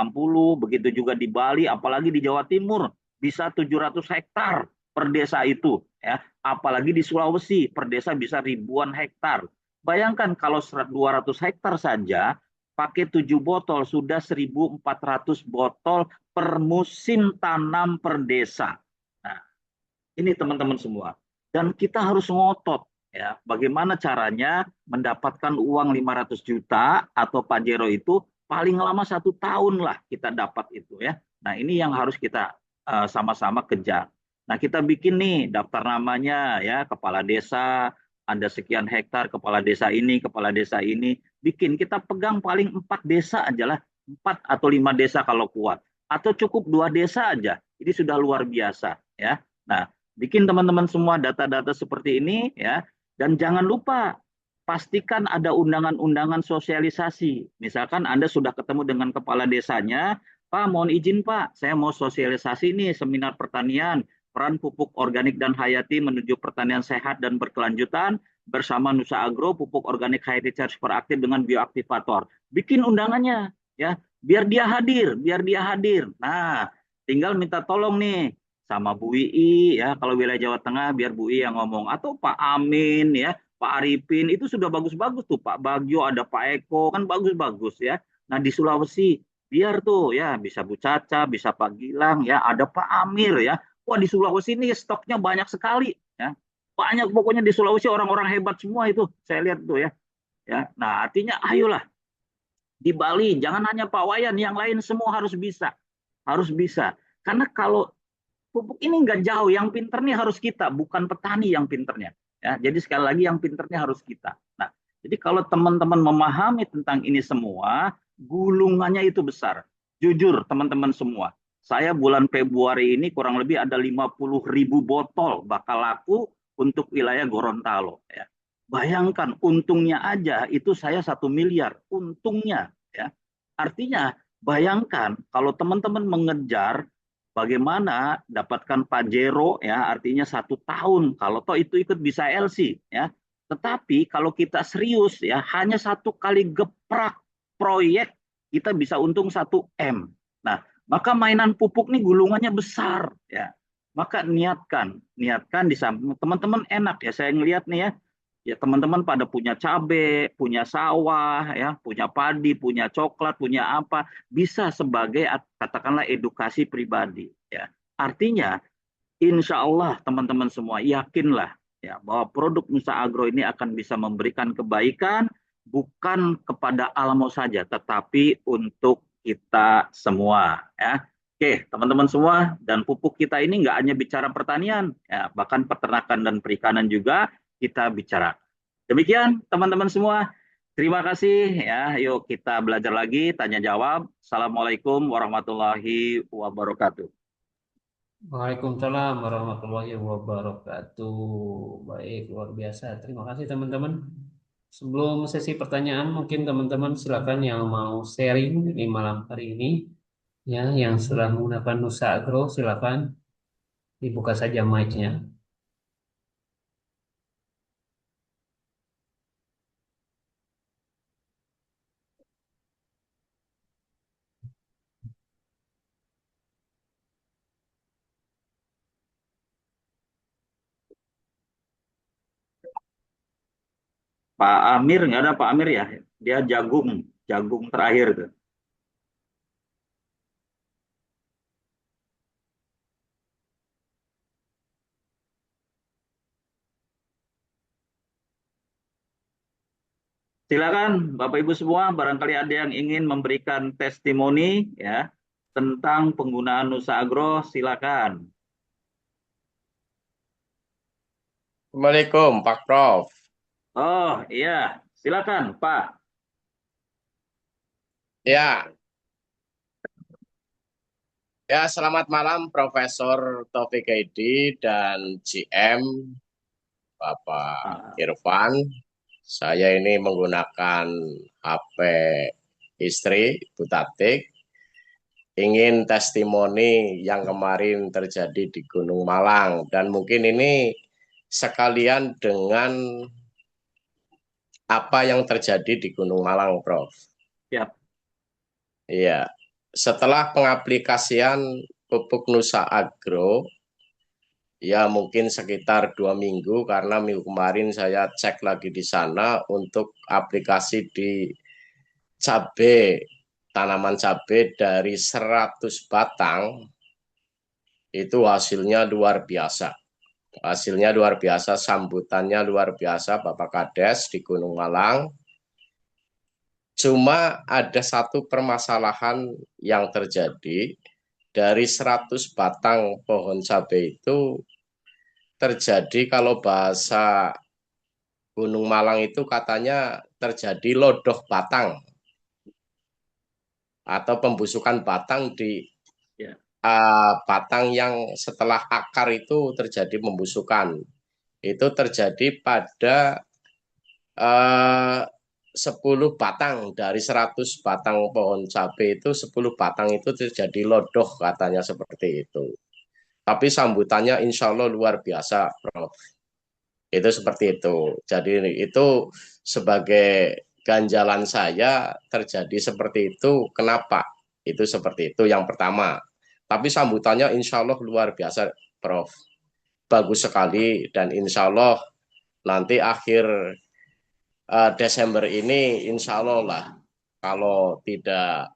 begitu juga di Bali, apalagi di Jawa Timur bisa 700 hektar per desa itu, ya. Apalagi di Sulawesi per desa bisa ribuan hektar. Bayangkan kalau 200 hektar saja pakai 7 botol sudah 1.400 botol per musim tanam per desa. Nah, ini teman-teman semua. Dan kita harus ngotot, ya. Bagaimana caranya mendapatkan uang 500 juta atau Pajero itu paling lama 1 tahun lah kita dapat itu, ya. Nah, ini yang harus kita sama-sama kejar. Nah, kita bikin nih daftar namanya, ya, kepala desa, ada sekian hektar, kepala desa ini, kepala desa ini. Bikin, kita pegang paling 4 desa aja lah, 4 atau 5 desa kalau kuat. Atau cukup 2 desa aja, ini sudah luar biasa, ya. Nah, bikin teman-teman semua data-data seperti ini, ya. Dan jangan lupa, pastikan ada undangan-undangan sosialisasi. Misalkan Anda sudah ketemu dengan kepala desanya, Pak, mohon izin Pak, saya mau sosialisasi nih seminar pertanian, peran pupuk organik dan hayati menuju pertanian sehat dan berkelanjutan bersama Nusa Agro, pupuk organik hayati cair super aktif dengan bioaktivator. Bikin undangannya, ya, biar dia hadir, biar dia hadir. Nah, tinggal minta tolong nih sama Bu II, ya, kalau wilayah Jawa Tengah biar Bu II yang ngomong, atau Pak Amin, ya, Pak Arifin, itu sudah bagus-bagus tuh, Pak Bagio, ada Pak Eko, kan bagus-bagus, ya. Nah, di Sulawesi biar tuh, ya, bisa Bu Caca, bisa Pak Gilang, ya, ada Pak Amir, ya. Wah, di Sulawesi ini stoknya banyak sekali, ya. Banyak pokoknya di Sulawesi orang-orang hebat semua itu. Saya lihat tuh, ya. Ya. Nah, artinya ayolah di Bali jangan hanya Pak Wayan, yang lain semua harus bisa. Harus bisa. Karena kalau pupuk ini nggak jauh, yang pinter nih harus kita, bukan petani yang pinternya. Ya, jadi sekali lagi yang pinternya harus kita. Nah, jadi kalau teman-teman memahami tentang ini semua, gulungannya itu besar. Jujur teman-teman semua, saya bulan Februari ini kurang lebih ada 50.000 botol bakal laku untuk wilayah Gorontalo. Ya. Bayangkan untungnya aja itu saya 1 miliar untungnya. Ya. Artinya bayangkan kalau teman-teman mengejar bagaimana dapatkan Pajero ya artinya 1 tahun kalau toh itu ikut bisa LC ya. Tetapi kalau kita serius ya hanya 1 kali geprak proyek kita bisa untung 1 M. Nah, maka mainan pupuk nih gulungannya besar ya. Maka niatkan di samping teman-teman enak ya saya ngelihat nih ya. Ya teman-teman pada punya cabai, punya sawah, ya, punya padi, punya coklat, punya apa, bisa sebagai katakanlah edukasi pribadi. Ya, artinya, insya Allah teman-teman semua yakinlah ya bahwa produk Nusa Agro ini akan bisa memberikan kebaikan bukan kepada Alamo saja, tetapi untuk kita semua. Ya. Oke, teman-teman semua, dan pupuk kita ini nggak hanya bicara pertanian, ya, bahkan peternakan dan perikanan juga kita bicara. Demikian teman-teman semua. Terima kasih ya. Yuk kita belajar lagi, tanya jawab. Assalamualaikum warahmatullahi wabarakatuh. Waalaikumsalam warahmatullahi wabarakatuh. Baik, luar biasa. Terima kasih teman-teman. Sebelum sesi pertanyaan, mungkin teman-teman silakan yang mau sharing di malam hari ini, ya, yang sudah menggunakan Nusa Agro, silakan dibuka saja mic-nya. Pak Amir, nggak ada Pak Amir ya? Dia jagung, jagung terakhir tuh. Silakan Bapak Ibu semua, barangkali ada yang ingin memberikan testimoni ya tentang penggunaan Nusa Agro, silakan. Assalamualaikum Pak Prof. Oh iya, silakan Pak. Ya, ya selamat malam Profesor Taufik Edi dan GM Bapak Irfan. Saya ini menggunakan HP istri Bu Tatik. Ingin testimoni yang kemarin terjadi di Gunung Malang dan mungkin ini sekalian dengan apa yang terjadi di Gunung Malang, Prof. Ya. Iya, setelah pengaplikasian pupuk Nusa Agro, ya mungkin sekitar 2 minggu karena minggu kemarin saya cek lagi di sana untuk aplikasi di cabai, tanaman cabai dari 100 batang, itu hasilnya luar biasa. Hasilnya luar biasa, sambutannya luar biasa Bapak Kades di Gunung Malang. Cuma ada satu permasalahan yang terjadi, dari 100 batang pohon cabai itu terjadi, kalau bahasa Gunung Malang itu katanya terjadi lodoh batang atau pembusukan batang di batang yang setelah akar itu terjadi pembusukan. Itu terjadi pada 10 batang dari 100 batang pohon cabai itu, 10 batang itu terjadi lodoh katanya seperti itu. Tapi sambutannya insya Allah luar biasa, Prof. Itu seperti itu. Jadi itu sebagai ganjalan saya terjadi seperti itu. Kenapa? Itu seperti itu yang pertama. Tapi sambutannya insya Allah luar biasa, Prof. Bagus sekali dan insya Allah nanti akhir Desember ini insya Allah lah, kalau tidak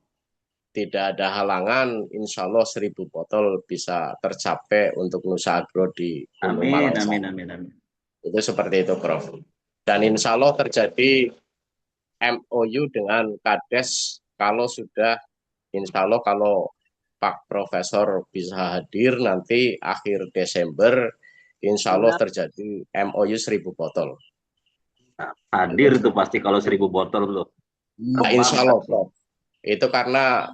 ada halangan, insya Allah 1.000 botol bisa tercapai untuk Nusa Agro di Gunung Malang. Amin. Itu seperti itu, Prof. Dan insya Allah terjadi MOU dengan Kades kalau sudah, insya Allah kalau Pak Profesor bisa hadir nanti akhir Desember, insya Allah terjadi MOU 1.000 botol. Hadir tuh pasti kalau 1.000 botol tuh. Nah, insya Allah, Prof. Itu karena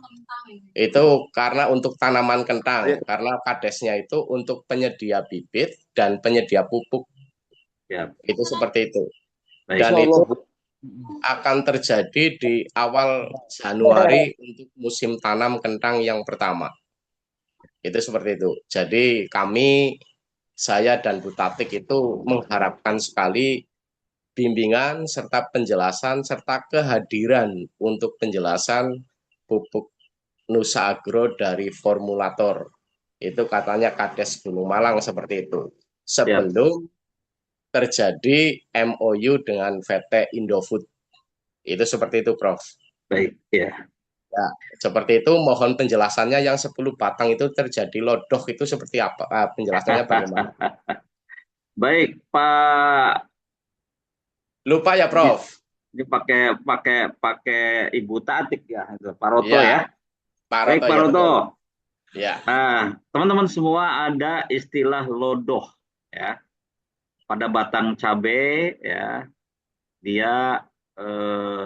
untuk tanaman kentang, karena kadesnya itu untuk penyedia bibit dan penyedia pupuk Ya, Itu seperti itu. baik. Dan itu akan terjadi di awal Januari untuk musim tanam kentang yang pertama. Itu seperti itu. Jadi saya dan Bu Tatik itu mengharapkan sekali bimbingan serta penjelasan serta kehadiran untuk penjelasan pupuk Nusa Agro dari formulator. Itu katanya Kades Gunung Malang seperti itu. Ya, Sebelum terjadi MOU dengan PT Indofood. Itu seperti itu, Prof. baik. Ya. Ya, seperti itu. Mohon penjelasannya yang 10 batang itu terjadi lodoh itu seperti apa? Penjelasannya bagaimana? Baik, Pak. Lupa ya, Ini, Prof. ini pakai pakai pakai Ibu Tatik ya, itu Pak Roto Ya, ya. Pak Baik, Roto Pak ya Roto. betul. Ya, Nah, teman-teman semua ada istilah lodoh ya. Pada batang cabai ya, dia eh,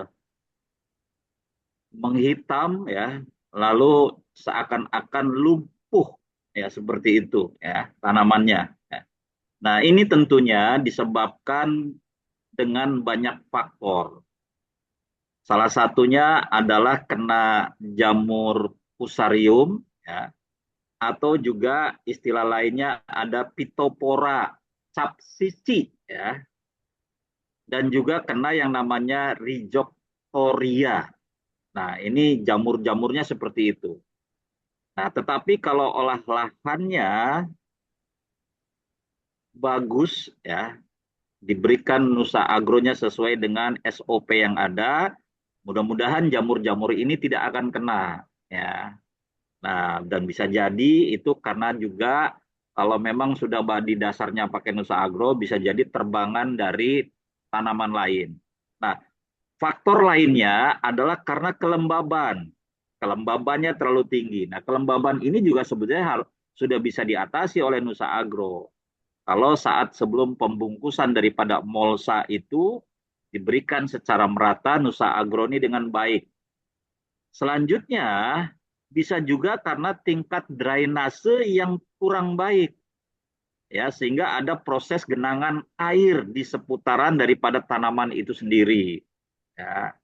menghitam ya, lalu seakan-akan lumpuh ya seperti itu ya tanamannya. Ya. Nah, ini tentunya disebabkan dengan banyak faktor. Salah satunya adalah kena jamur fusarium ya, atau juga istilah lainnya ada Phytophthora capsici ya, dan juga kena yang namanya Rhizoctoria. Nah, ini jamur-jamurnya seperti itu. Nah, tetapi kalau olah lahannya bagus ya, diberikan Nusa Agronya sesuai dengan SOP yang ada, mudah-mudahan jamur-jamur ini tidak akan kena ya. Nah, dan bisa jadi itu karena juga kalau memang sudah di dasarnya pakai Nusa Agro bisa jadi terbangan dari tanaman lain. Nah, faktor lainnya adalah karena kelembaban. Kelembabannya terlalu tinggi. Nah, kelembaban ini juga sebetulnya sudah bisa diatasi oleh Nusa Agro. Kalau saat sebelum pembungkusan daripada Molsa itu diberikan secara merata Nusa Agro ini dengan baik. Selanjutnya bisa juga karena tingkat drainase yang kurang baik ya sehingga ada proses genangan air di seputaran daripada tanaman itu sendiri ya.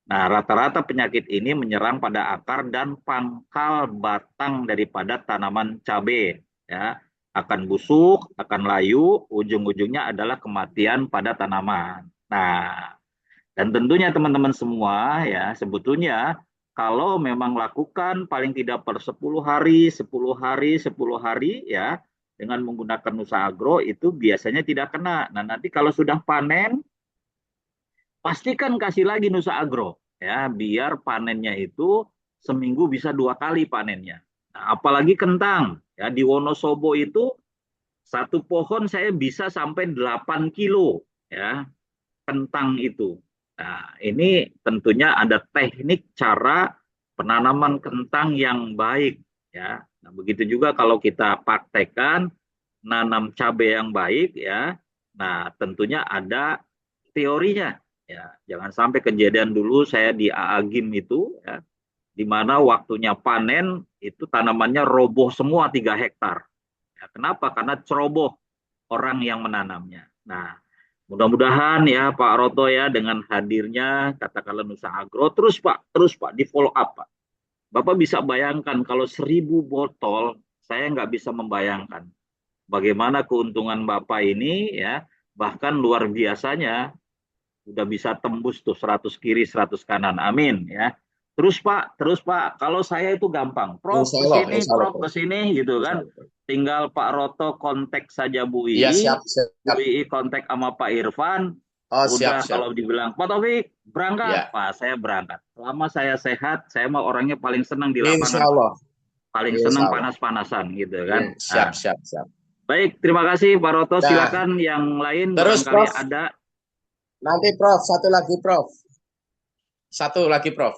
Nah, rata-rata penyakit ini menyerang pada akar dan pangkal batang daripada tanaman cabai ya. Akan busuk, akan layu, ujung-ujungnya adalah kematian pada tanaman. Nah, dan tentunya teman-teman semua ya, sebetulnya kalau memang lakukan paling tidak per 10 hari, 10 hari, 10 hari ya, dengan menggunakan Nusa Agro itu biasanya tidak kena. Nah, nanti kalau sudah panen, pastikan kasih lagi Nusa Agro ya, biar panennya itu seminggu bisa 2 kali panennya. Nah, apalagi kentang ya, di Wonosobo itu satu pohon saya bisa sampai 8 kilo ya kentang itu. Nah, ini tentunya ada teknik cara penanaman kentang yang baik ya. Nah, begitu juga kalau kita praktekkan nanam cabai yang baik ya. Nah, tentunya ada teorinya ya. Jangan sampai kejadian dulu saya di Aagim itu ya, di mana waktunya panen itu tanamannya roboh semua 3 hektar. Ya, kenapa? Karena ceroboh orang yang menanamnya. Nah, mudah-mudahan ya Pak Roto ya dengan hadirnya katakanlah Nusa Agro terus Pak di follow up Pak. Bapak bisa bayangkan kalau 1.000 botol saya nggak bisa membayangkan bagaimana keuntungan Bapak ini ya bahkan luar biasanya udah bisa tembus tuh 100 kiri 100 kanan. Amin ya. Terus Pak, kalau saya itu gampang. Prof ke sini, insya Allah, Prof ke Prof. sini gitu Insya kan. Allah. Tinggal Pak Roto kontak saja Bu Iya, Ii, siap, siap. Bu Ii kontak sama Pak Irfan. Oh, siap, Udah siap. kalau dibilang Pak Taufik berangkat, Ya, Pak saya berangkat. Selama saya sehat, saya mah orangnya paling senang di insya lapangan, Pak. Allah. Paling Insya senang Allah. panas-panasan gitu kan. Siap, Nah, siap, siap. baik, terima kasih Pak Roto. Nah, Silakan yang lain terus barangkali Prof, ada. nanti Prof, satu lagi Prof. Satu lagi Prof.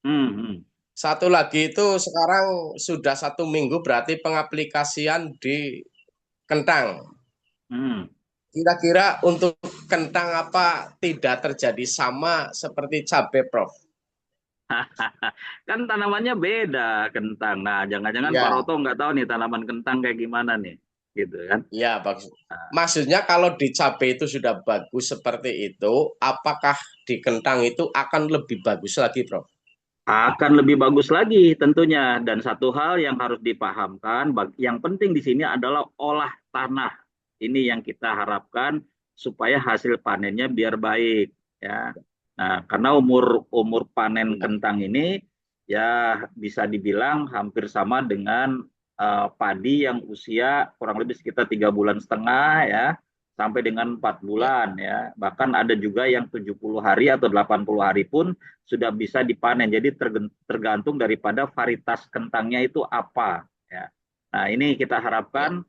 Hmm, hmm, Satu lagi itu sekarang sudah 1 minggu berarti pengaplikasian di kentang. hmm. Kira-kira untuk kentang apa tidak terjadi sama seperti cabai, Prof? Kan tanamannya beda kentang. Nah, jangan-jangan Pak Ya, Roto nggak tahu nih tanaman kentang kayak gimana nih. gitu kan. Ya, maksudnya kalau di cabai itu sudah bagus seperti itu, apakah di kentang itu akan lebih bagus lagi, Prof? Akan lebih bagus lagi tentunya. Dan satu hal yang harus dipahamkan, yang penting di sini adalah olah tanah. Ini yang kita harapkan supaya hasil panennya biar baik, ya. Nah, karena umur umur panen kentang ini ya bisa dibilang hampir sama dengan padi yang usia kurang lebih sekitar 3,5 bulan ya sampai dengan 4 bulan ya. Bahkan ada juga yang 70 hari atau 80 hari pun sudah bisa dipanen. Jadi tergantung daripada varietas kentangnya itu apa ya. Nah, ini kita harapkan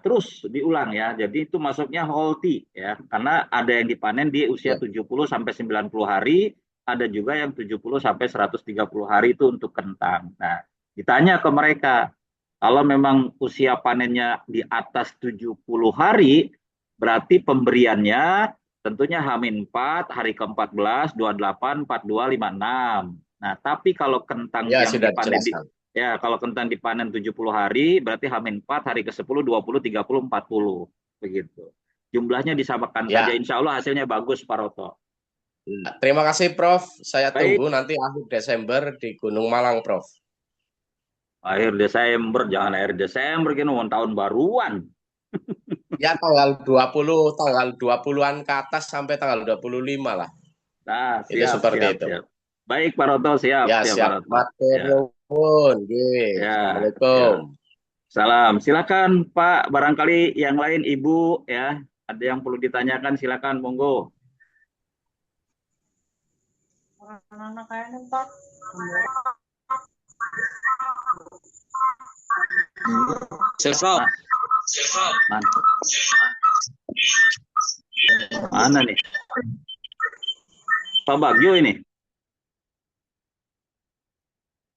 terus diulang ya. Jadi itu masuknya holti ya. Karena ada yang dipanen di usia 70 sampai 90 hari, ada juga yang 70 sampai 130 hari itu untuk kentang. Nah, ditanya ke mereka, kalau memang usia panennya di atas 70 hari, berarti pemberiannya tentunya H-4, hari ke-14, 28, 42, 56. Nah, tapi kalau kentang Ya, yang sudah dipanen dijelaskan. kalau kentang dipanen 70 hari, berarti H-4, hari ke-10, 20, 30, 40. Begitu. Jumlahnya disamakan saja. Ya. Insya Allah hasilnya bagus, Pak Roto. Terima kasih, Prof. Saya Baik. tunggu nanti akhir Desember di Gunung Malang, Prof. Akhir Desember, jangan akhir Desember, gini, tahun baruan. Ya, tanggal 20-an ke atas sampai tanggal 25 lah. Nah, Itu siap, seperti siap, itu. siap. Baik, Pak Roto, siap. Ya, Pak siap. Roto. Matur nuwun. Ya, Assalamualaikum. Salam. Silakan, Pak. Barangkali yang lain, Ibu, ya, ada yang perlu ditanyakan, silakan, monggo. Mana nih? Pak Bagio ini.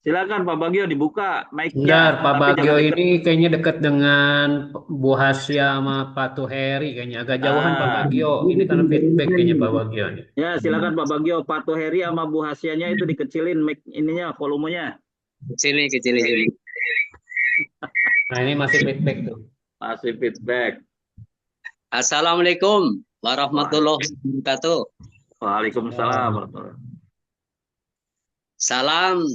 Silakan Pak Bagio dibuka mic-nya. Bentar, Pak Bagio ini kayaknya dekat dengan Bu Hasya sama Pak Tuheri kayaknya agak jauhan Pak Bagio. Ini karena feedback kayaknya Pak Bagio nih. Ya, silakan Pak Bagio. Pak Tuheri sama Bu Hasyanya itu dikecilin mic ininya, volumenya. Kecilin. Nah, ini masih feedback tuh. Masih feedback. Assalamualaikum warahmatullahi wabarakatuh. Waalaikumsalam. Salam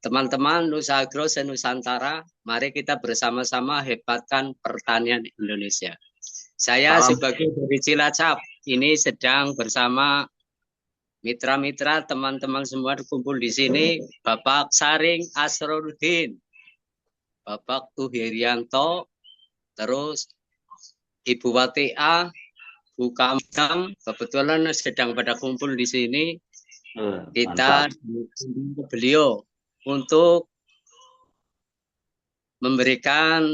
teman-teman Nusa Agro Senusantara. Mari kita bersama-sama hebatkan pertanian Indonesia. Saya sebagai dari Cilacap ini sedang bersama mitra-mitra teman-teman semua kumpul di sini. Bapak Saring Asrorudin, Bapak Tuhirianto, terus Ibu Watia, Bu Kamdam, kebetulan sedang pada kumpul di sini. Kita beliau untuk memberikan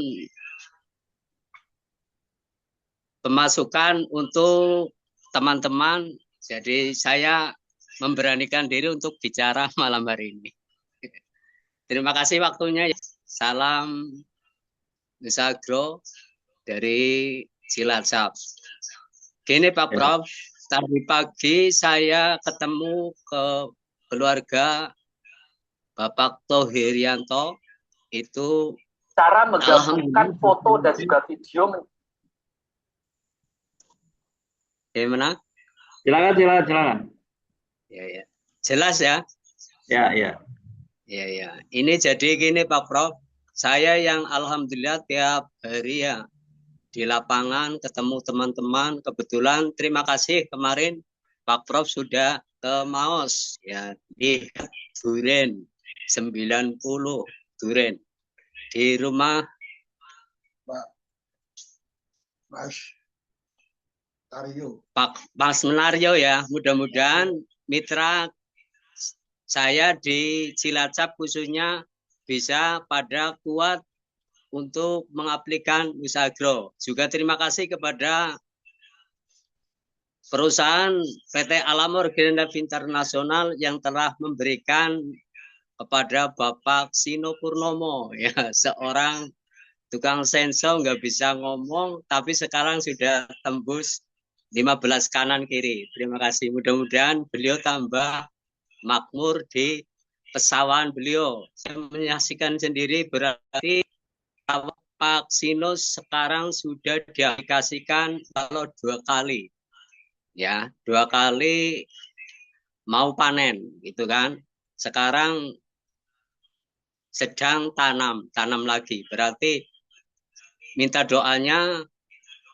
pemasukan untuk teman-teman. Jadi saya memberanikan diri untuk bicara malam hari ini. Terima kasih waktunya. Salam Nusa Agro dari Cilacap. Gini Pak Prof, tadi pagi saya ketemu ke keluarga Bapak Tohirianto itu cara menggabungkan foto dan juga video. Gimana? Silakan. Ya. Jelas ya? Ya. Ini jadi gini Pak Prof, saya yang alhamdulillah tiap hari ya di lapangan ketemu teman-teman. Kebetulan terima kasih kemarin Pak Prof sudah ke Maos ya, di Duren 90 Duren di rumah Pak Mas Menario ya. Mudah-mudahan mitra saya di Cilacap khususnya bisa pada kuat untuk mengaplikan Nusa Agro. Juga terima kasih kepada perusahaan PT Alamor Greenlife Internasional yang telah memberikan kepada Bapak Sino Purnomo ya, seorang tukang sensor nggak bisa ngomong tapi sekarang sudah tembus 15 kanan kiri. Terima kasih. Mudah-mudahan beliau tambah makmur di pesawahan beliau. Saya menyaksikan sendiri berarti Pak Sino sekarang sudah diaplikasikan kalau 2 kali, ya 2 kali mau panen, gitu kan. Sekarang sedang tanam lagi. Berarti minta doanya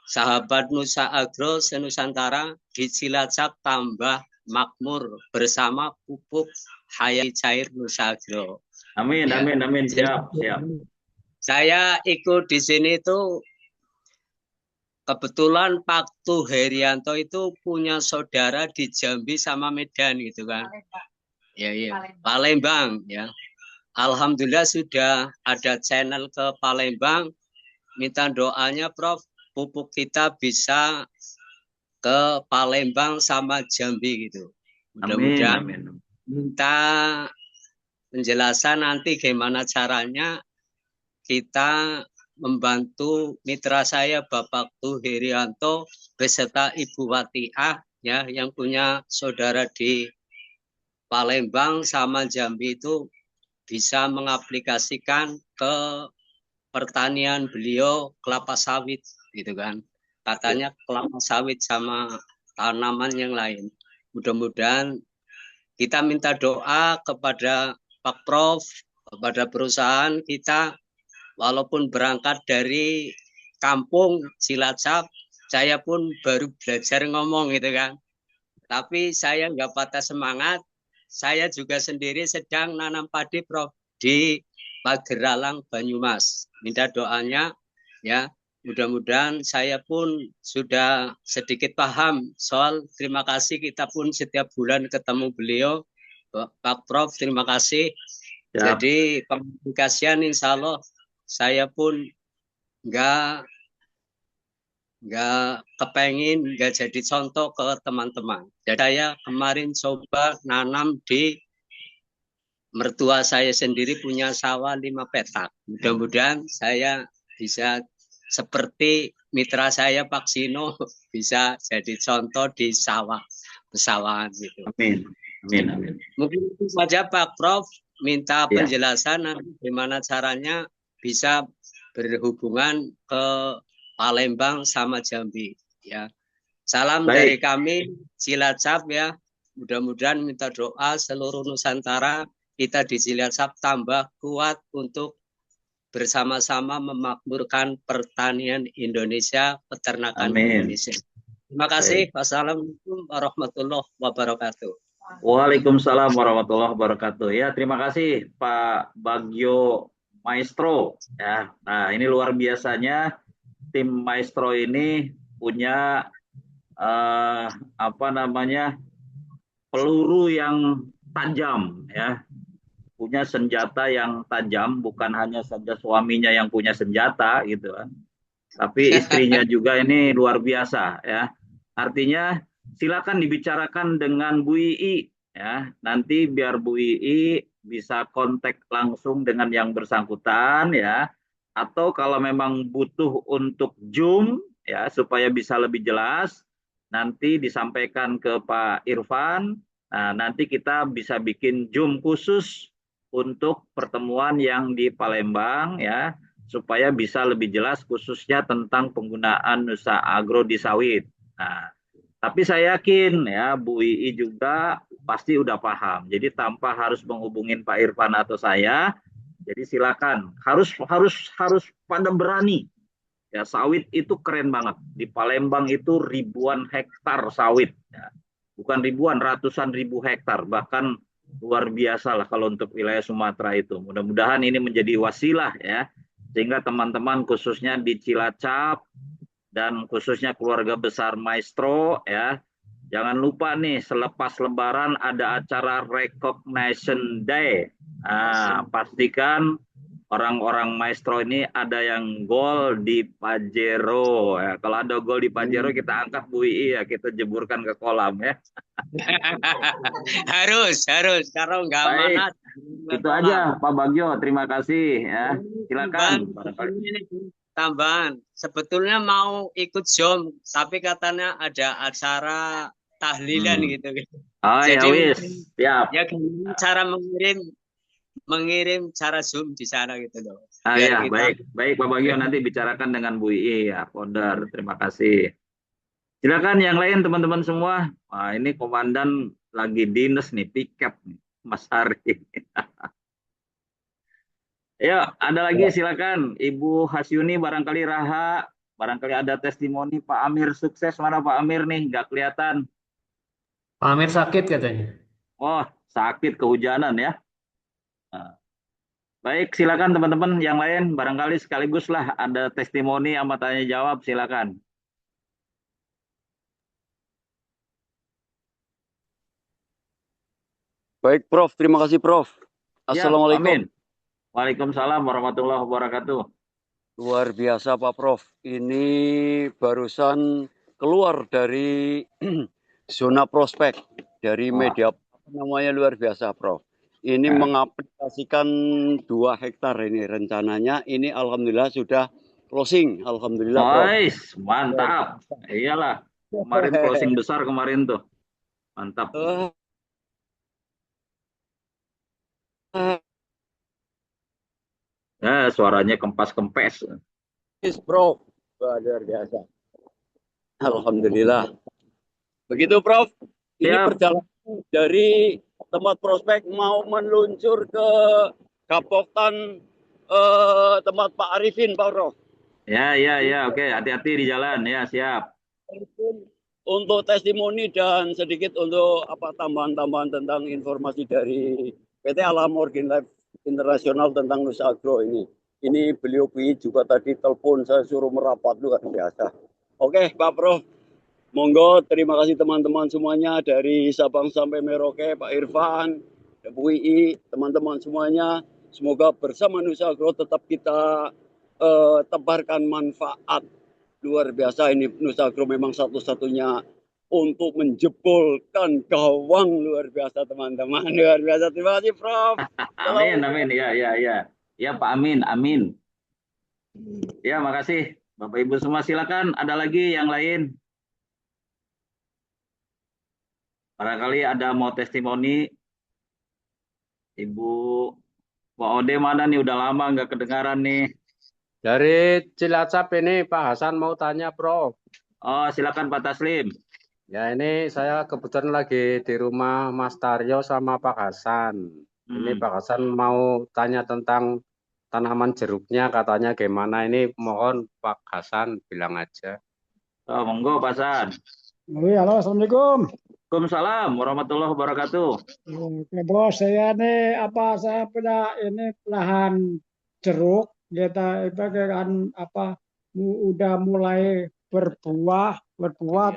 sahabat Nusa Agro Senusantara di Cilacap tambah makmur bersama pupuk Hayati Cair Nusa Agro. Amin, Ya. amin, amin. Siap, siap. Saya ikut di sini tuh kebetulan Pak Tu Herianto itu punya saudara di Jambi sama Medan gitu kan. Ya, iya. Palembang ya. Alhamdulillah sudah ada channel ke Palembang. Minta doanya Prof, pupuk kita bisa ke Palembang sama Jambi gitu. Amin, Mudah-mudahan amin. minta penjelasan nanti gimana caranya kita membantu mitra saya Bapak Tu Herianto beserta Ibu Watiah ya yang punya saudara di Palembang sama Jambi itu bisa mengaplikasikan ke pertanian beliau kelapa sawit gitu kan. Katanya kelapa sawit sama tanaman yang lain. Mudah-mudahan kita minta doa kepada Pak Prof, kepada perusahaan kita, walaupun berangkat dari kampung Cilacap, saya pun baru belajar ngomong gitu kan. Tapi saya nggak patah semangat. Saya juga sendiri sedang nanam padi Prof di Pageralang Banyumas. Minta doanya ya. Mudah-mudahan saya pun sudah sedikit paham soal terima kasih kita pun setiap bulan ketemu beliau. Pak Prof terima kasih. Siap. Jadi komunikasian insya Allah saya pun nggak kepengin nggak jadi contoh ke teman-teman. Jadi saya kemarin coba nanam di mertua saya sendiri punya sawah 5 petak. Mudah-mudahan saya bisa seperti mitra saya Pak Sino bisa jadi contoh di sawah pesawahan gitu. Amin, amin, amin. Mungkin itu saja Pak Prof minta penjelasan nanti gimana caranya bisa berhubungan ke Palembang sama Jambi ya. Salam dari kami Cilacap ya. Mudah-mudahan minta doa seluruh Nusantara kita di Cilacap tambah kuat untuk bersama-sama memakmurkan pertanian Indonesia, peternakan Indonesia. Terima kasih. Wassalamualaikum warahmatullahi wabarakatuh. Waalaikumsalam warahmatullahi wabarakatuh. Ya, terima kasih Pak Bagio Maestro. Ya, nah ini luar biasanya tim Maestro ini punya peluru yang tajam, ya, punya senjata yang tajam. Bukan hanya saja suaminya yang punya senjata, gitu kan, tapi istrinya juga ini luar biasa, ya. Artinya silakan dibicarakan dengan Bu Ii ya. Nanti biar Bu Ii bisa kontak langsung dengan yang bersangkutan ya. Atau kalau memang butuh untuk Zoom ya supaya bisa lebih jelas, nanti disampaikan ke Pak Irfan. Nah, nanti kita bisa bikin Zoom khusus untuk pertemuan yang di Palembang ya, supaya bisa lebih jelas khususnya tentang penggunaan Nusa Agro di sawit. Nah, tapi saya yakin ya Bu Ii juga pasti udah paham. Jadi tanpa harus menghubungin Pak Irfan atau saya, jadi silakan. Harus pada berani. Ya, sawit itu keren banget. Di Palembang itu ribuan hektar sawit. Ya. Bukan ribuan, ratusan ribu hektar. Bahkan luar biasa lah kalau untuk wilayah Sumatera itu. Mudah-mudahan ini menjadi wasilah ya. Sehingga teman-teman khususnya di Cilacap dan khususnya keluarga besar Maestro ya, jangan lupa nih selepas Lebaran ada acara Recognition Day. Nah, pastikan orang-orang Maestro ini ada yang gol di Pajero ya. Kalau ada gol di Pajero kita angkat Bu Ii ya, kita jeburkan ke kolam ya. harus kalau nggak amanat. Itu aja Pak Bagio, terima kasih ya. Silakan. Tambahan, sebetulnya mau ikut Zoom, tapi katanya ada acara tahlilan gitu. Oh, jadi ya wis, siap. Ya cara mengirim cara Zoom di sana gitu loh. biar Ya, kita baik Pak Bagio, nanti bicarakan dengan Bu Ii ya, founder. Terima kasih. Silakan yang lain teman-teman semua. Wah, ini komandan lagi dinas nih, piket nih, Mas Ari. Ya, ada lagi silakan Ibu Hasyuni, barangkali Raha, barangkali ada testimoni Pak Amir sukses. Mana Pak Amir nih? Nggak kelihatan. Pak Amir sakit katanya. Oh, sakit kehujanan ya. Nah, baik, silakan teman-teman yang lain, barangkali sekaligus lah ada testimoni sama tanya jawab, silakan. Baik, Prof. Terima kasih, Prof. Ya, Assalamualaikum. amin. Waalaikumsalam warahmatullahi wabarakatuh. Luar biasa, Pak Prof. Ini barusan keluar dari zona prospek dari Wah, media namanya luar biasa, Prof. Ini ya. mengaplikasikan 2 hektar ini rencananya. Ini alhamdulillah sudah closing. Alhamdulillah, Prof. Nice, mantap. Iyalah, kemarin closing besar kemarin tuh. Mantap. Ya, suaranya kempas-kempes. Prof. Luar biasa. Alhamdulillah. Begitu, Prof. Ini Siap. perjalanan dari tempat prospek mau meluncur ke Kapoktan tempat Pak Arifin, Pak Prof. Ya, oke, hati-hati di jalan. Ya, siap. Untuk testimoni dan sedikit untuk tambahan-tambahan tentang informasi dari PT Alam Organ Life Internasional tentang Nusa Agro ini. Ini beliau juga tadi telepon, saya suruh merapat luar biasa. Oke, Pak Prof. Monggo, terima kasih teman-teman semuanya dari Sabang sampai Merauke, Pak Irfan, Bu Ii, teman-teman semuanya. Semoga bersama Nusa Agro tetap kita tebarkan manfaat. Luar biasa, ini Nusa Agro memang satu-satunya untuk menjebolkan gawang. Luar biasa teman-teman, luar biasa. Terima kasih Prof. Amin. Ya, Pak Amin, amin. Ya, makasih. Bapak Ibu semua silakan. Ada lagi yang lain? Barangkali ada mau testimoni. Ibu Pak Ode mana nih? Udah lama nggak kedengaran nih. Dari Cilacap ini Pak Hasan mau tanya, Prof. Oh, silakan Pak Taslim. Ya, ini saya kebetulan lagi di rumah Mas Taryo sama Pak Hasan. Ini Pak Hasan mau tanya tentang tanaman jeruknya, katanya gimana. Ini mohon Pak Hasan bilang aja. Oh, monggo Pak Hasan. Halo, Assalamualaikum. Waalaikumsalam warahmatullahi wabarakatuh. Oke, Bos, saya saya punya ini lahan jeruk, kita kan udah mulai berbuah,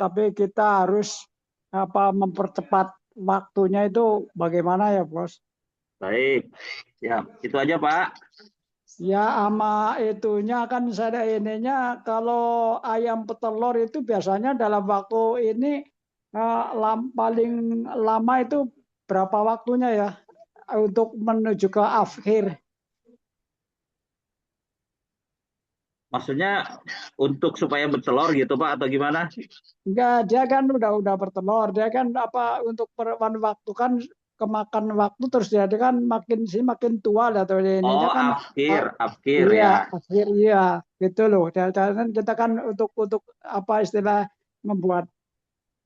tapi kita harus mempercepat waktunya itu bagaimana ya, Bos? Baik, ya itu aja Pak. Ya, sama itunya kan saya ininya kalau ayam petelur itu biasanya dalam waktu ini paling lama itu berapa waktunya ya untuk menuju ke akhir? Maksudnya untuk supaya bertelur gitu Pak atau gimana? Enggak, dia kan udah bertelur, dia kan untuk waktu kan kemakan waktu terus dia kan makin tua lah tuh ininya kan. Akhir iya, ya. akhir iya gitu loh. Dan kita kan untuk istilah membuat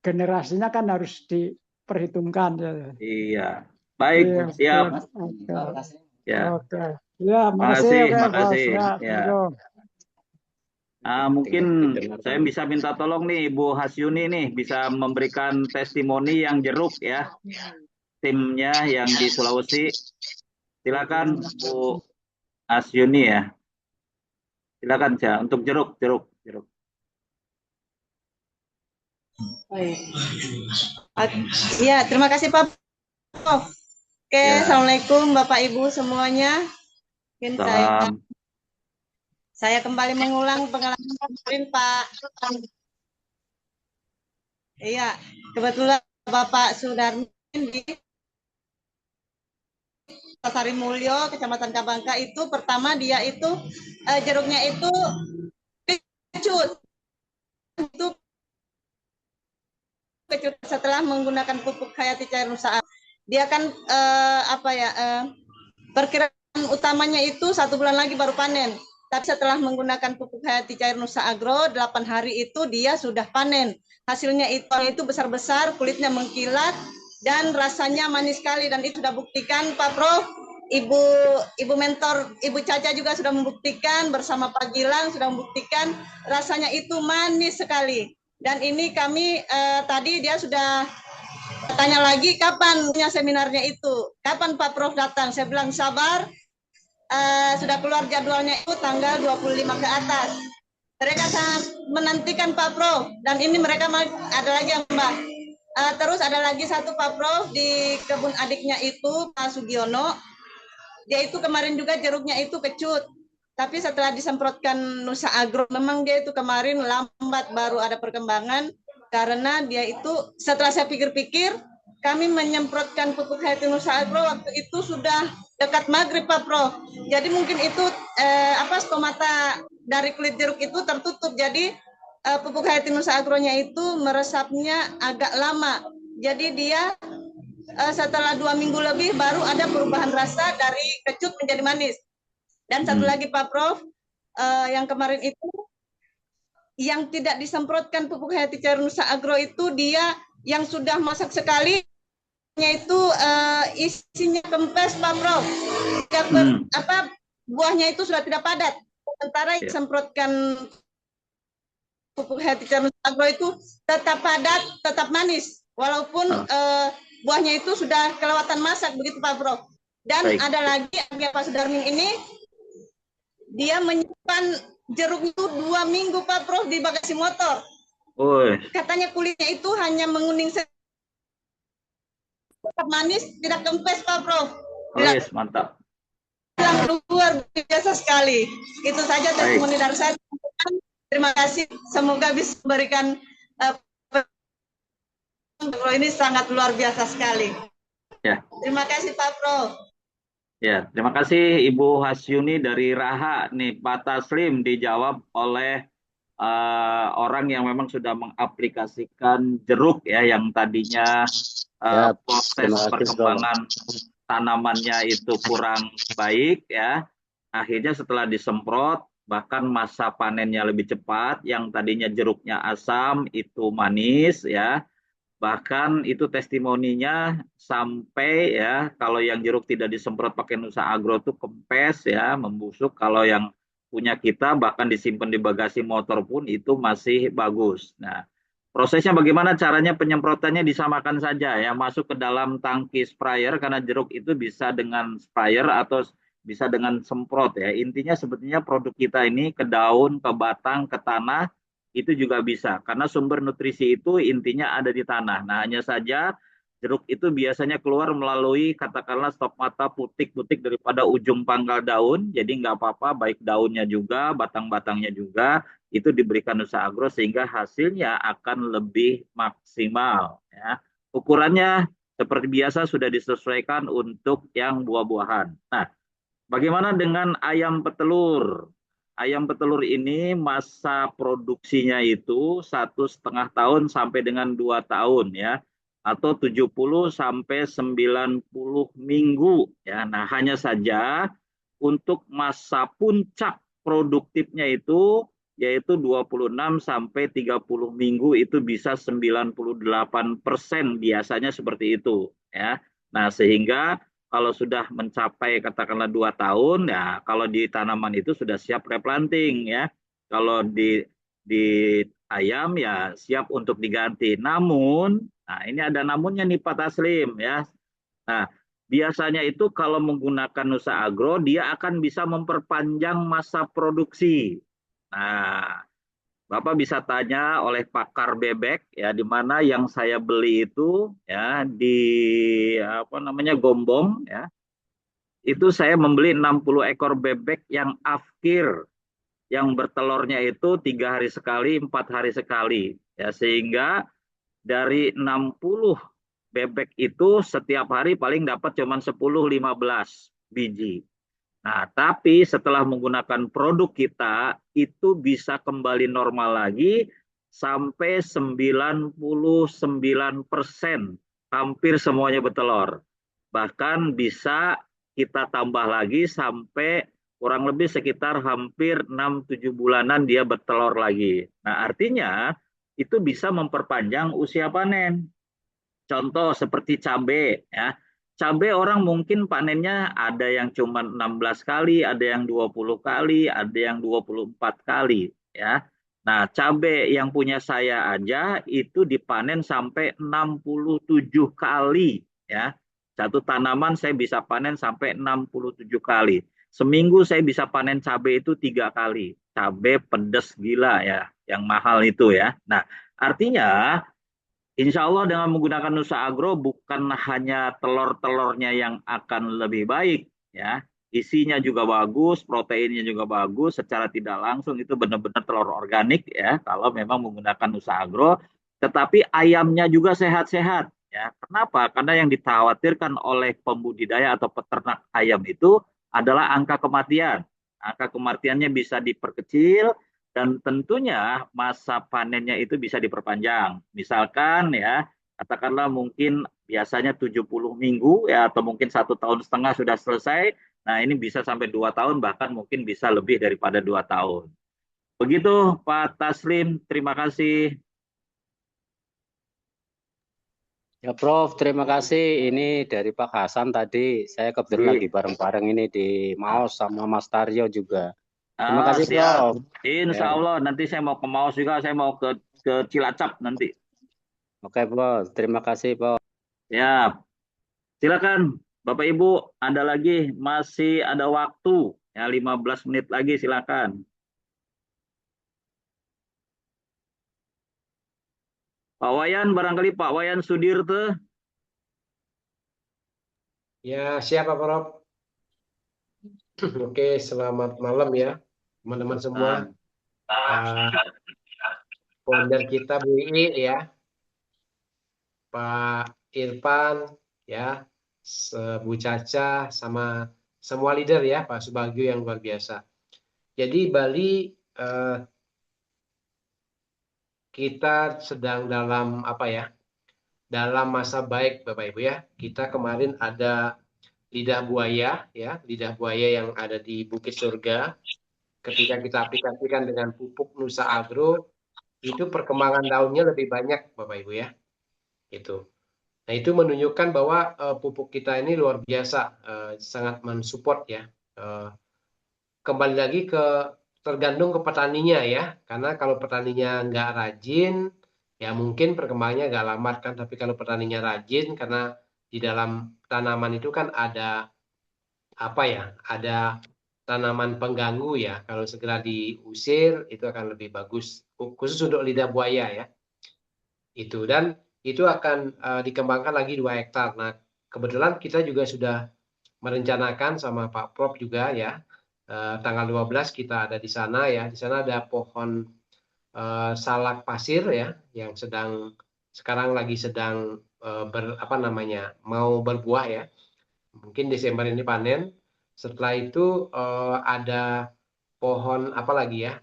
generasinya kan harus diperhitungkan. Iya. Baik, Iya, siap. oke. Ya. Oke. Ya, makasih. Makasih. Ya. Mungkin saya bisa minta tolong nih Ibu Hasyuni nih bisa memberikan testimoni yang jeruk ya. Timnya yang di Sulawesi. Silakan Bu Hasyuni ya. Silakan ya untuk jeruk. Ya, terima kasih Pak Prof. Oke, ya. Assalamualaikum Bapak Ibu semuanya. Mungkin saya kembali mengulang pengalaman kemarin Pak. Iya, kebetulan Bapak Sudarmin di Sari Mulyo, Kecamatan Kabangka itu pertama dia itu jeruknya itu kecut. Itu kecut setelah menggunakan pupuk Hayati Cair Nusa. Dia kan perkiraan utamanya itu 1 bulan lagi baru panen. Tapi setelah menggunakan pupuk Hayati Cair Nusa Agro, 8 hari itu dia sudah panen. Hasilnya itu besar-besar, kulitnya mengkilat, dan rasanya manis sekali. Dan itu sudah buktikan Pak Prof, Ibu mentor, Ibu Caca juga sudah membuktikan, bersama Pak Gilang sudah membuktikan, rasanya itu manis sekali. Dan ini kami tadi dia sudah tanya lagi kapan seminarnya itu, kapan Pak Prof datang. Saya bilang sabar, sudah keluar jadwalnya itu tanggal 25 ke atas. Mereka sangat menantikan Pak Prof. Dan ini mereka ada lagi yang Mbak. Terus ada lagi satu Pak Prof di kebun adiknya itu Pak Sugiono. Dia itu kemarin juga jeruknya itu kecut. Tapi setelah disemprotkan Nusa Agro, memang dia itu kemarin lambat baru ada perkembangan. Karena dia itu setelah saya pikir-pikir, kami menyemprotkan pupuk Hayati Nusa Agro waktu itu sudah dekat maghrib Pak Prof. Jadi mungkin itu stomata dari kulit jeruk itu tertutup. Jadi pupuk Hayati Nusa Agronya itu meresapnya agak lama. Jadi dia setelah 2 minggu lebih baru ada perubahan rasa dari kecut menjadi manis. Dan satu lagi Pak Prof, yang kemarin itu yang tidak disemprotkan pupuk Hayati Cair Nusa Agro itu dia yang sudah masak sekali itu isinya kempes Pak Prof. Buahnya itu sudah tidak padat. Sementara yang disemprotkan pupuk Hayati Cair Nusa Agro itu tetap padat, tetap manis, walaupun buahnya itu sudah kelewatan masak, begitu Pak Prof. Dan ada lagi Pak Sudarming ini, dia menyimpan jeruk itu 2 minggu Pak Prof di bagasi motor. Katanya kulitnya itu hanya menguning, tetap manis, tidak kempes Pak Prof. Mantap. Luar biasa sekali. Itu saja testimoni dari saya. Terima kasih. Semoga bisa memberikan ini sangat luar biasa sekali. Ya. Terima kasih Pak Prof. Ya, terima kasih Ibu Hasyuni dari Raha. Nih, Pak Taslim dijawab oleh orang yang memang sudah mengaplikasikan jeruk ya, yang tadinya proses perkembangan tanamannya itu kurang baik ya. Akhirnya setelah disemprot, bahkan masa panennya lebih cepat, yang tadinya jeruknya asam itu manis ya. Bahkan itu testimoninya sampai ya, kalau yang jeruk tidak disemprot pakai Nusa Agro itu kempes ya, membusuk. Kalau yang punya kita bahkan disimpan di bagasi motor pun itu masih bagus. Nah, prosesnya bagaimana caranya? Penyemprotannya disamakan saja ya, masuk ke dalam tangki sprayer, karena jeruk itu bisa dengan sprayer atau bisa dengan semprot ya. Intinya sebetulnya produk kita ini ke daun, ke batang, ke tanah, itu juga bisa, karena sumber nutrisi itu intinya ada di tanah. Nah, hanya saja jeruk itu biasanya keluar melalui katakanlah stomata putik-putik daripada ujung pangkal daun, jadi nggak apa-apa, baik daunnya juga, batang-batangnya juga, itu diberikan Nusa Agro sehingga hasilnya akan lebih maksimal. Ya. Ukurannya seperti biasa sudah disesuaikan untuk yang buah-buahan. Nah, bagaimana dengan ayam petelur? Ayam petelur ini masa produksinya itu 1,5 tahun sampai dengan 2 tahun ya, atau 70 sampai 90 minggu ya. Nah, hanya saja untuk masa puncak produktifnya itu yaitu 26 sampai 30 minggu, itu bisa 98% biasanya seperti itu ya. Nah, sehingga kalau sudah mencapai katakanlah 2 tahun ya, kalau di tanaman itu sudah siap replanting ya. Kalau di ayam ya siap untuk diganti. Namun, nah ini ada namunnya nih Pak Taslim ya. Nah, biasanya itu kalau menggunakan Nusa Agro dia akan bisa memperpanjang masa produksi. Nah, Bapak bisa tanya oleh pakar bebek ya, di mana yang saya beli itu ya di Gombong ya. Itu saya membeli 60 ekor bebek yang afkir, yang bertelurnya itu 3 hari sekali, 4 hari sekali ya, sehingga dari 60 bebek itu setiap hari paling dapat cuma 10-15 biji. Nah, tapi setelah menggunakan produk kita, itu bisa kembali normal lagi sampai 99%. Hampir semuanya bertelur. Bahkan bisa kita tambah lagi sampai kurang lebih sekitar hampir 6-7 bulanan dia bertelur lagi. Nah, artinya itu bisa memperpanjang usia panen. Contoh seperti cabai ya. Cabai orang mungkin panennya ada yang cuma 16 kali, ada yang 20 kali, ada yang 24 kali ya. Nah, cabai yang punya saya aja itu dipanen sampai 67 kali ya. Satu tanaman saya bisa panen sampai 67 kali. Seminggu saya bisa panen cabai itu 3 kali. Cabai pedas gila ya, yang mahal itu ya. Nah, artinya insya Allah dengan menggunakan Nusa Agro bukan hanya telur-telurnya yang akan lebih baik, ya, isinya juga bagus, proteinnya juga bagus, secara tidak langsung itu benar-benar telur organik, ya, kalau memang menggunakan Nusa Agro, tetapi ayamnya juga sehat-sehat, ya. Kenapa? Karena yang dikhawatirkan oleh pembudidaya atau peternak ayam itu adalah angka kematian. Angka kematiannya bisa diperkecil, dan tentunya masa panennya itu bisa diperpanjang. Misalkan ya, katakanlah mungkin biasanya 70 minggu ya, atau mungkin 1,5 tahun sudah selesai. Nah, ini bisa sampai 2 tahun, bahkan mungkin bisa lebih daripada 2 tahun. Begitu Pak Taslim, terima kasih. Ya Prof, terima kasih. Ini dari Pak Hasan tadi. Saya kebetulan lagi bareng-bareng ini di Maos sama Mas Taryo juga. Terima kasih Siap. Prof. Insya Allah nanti saya mau ke Maos juga, saya mau ke Cilacap nanti. Oke Prof, terima kasih Prof. Ya, silakan Bapak Ibu, ada lagi, masih ada waktu ya, 15 menit lagi, silakan. Pak Wayan, barangkali Pak Wayan Sudirte. Ya, siapa Prof? Oke, selamat malam ya teman-teman semua. Founder kita Bu Ii ya, Pak Irfan ya, Bu Caca, sama semua leader ya, Pak Subagio yang luar biasa. Jadi Bali kita sedang dalam apa ya? Dalam masa baik Bapak Ibu ya. Kita kemarin ada lidah buaya ya, lidah buaya yang ada di Bukit Surga. Ketika kita aplikasikan dengan pupuk Nusa Agro, itu perkembangan daunnya lebih banyak Bapak Ibu ya. Itu. Nah, itu menunjukkan bahwa pupuk kita ini luar biasa, sangat mensupport ya. Kembali lagi tergantung ke petaninya ya. Karena kalau petaninya nggak rajin, ya mungkin perkembangannya agak lambat kan. Tapi kalau petaninya rajin, karena di dalam tanaman itu kan ada apa ya? Ada tanaman pengganggu ya. Kalau segera diusir itu akan lebih bagus. Khusus untuk lidah buaya ya. Itu, dan itu akan dikembangkan lagi 2 hektar. Nah, kebetulan kita juga sudah merencanakan sama Pak Prof juga ya, tanggal 12 kita ada di sana ya. Di sana ada pohon salak pasir ya, yang sekarang lagi sedang mau berbuah ya. Mungkin Desember ini panen. Setelah itu ada pohon apa lagi ya,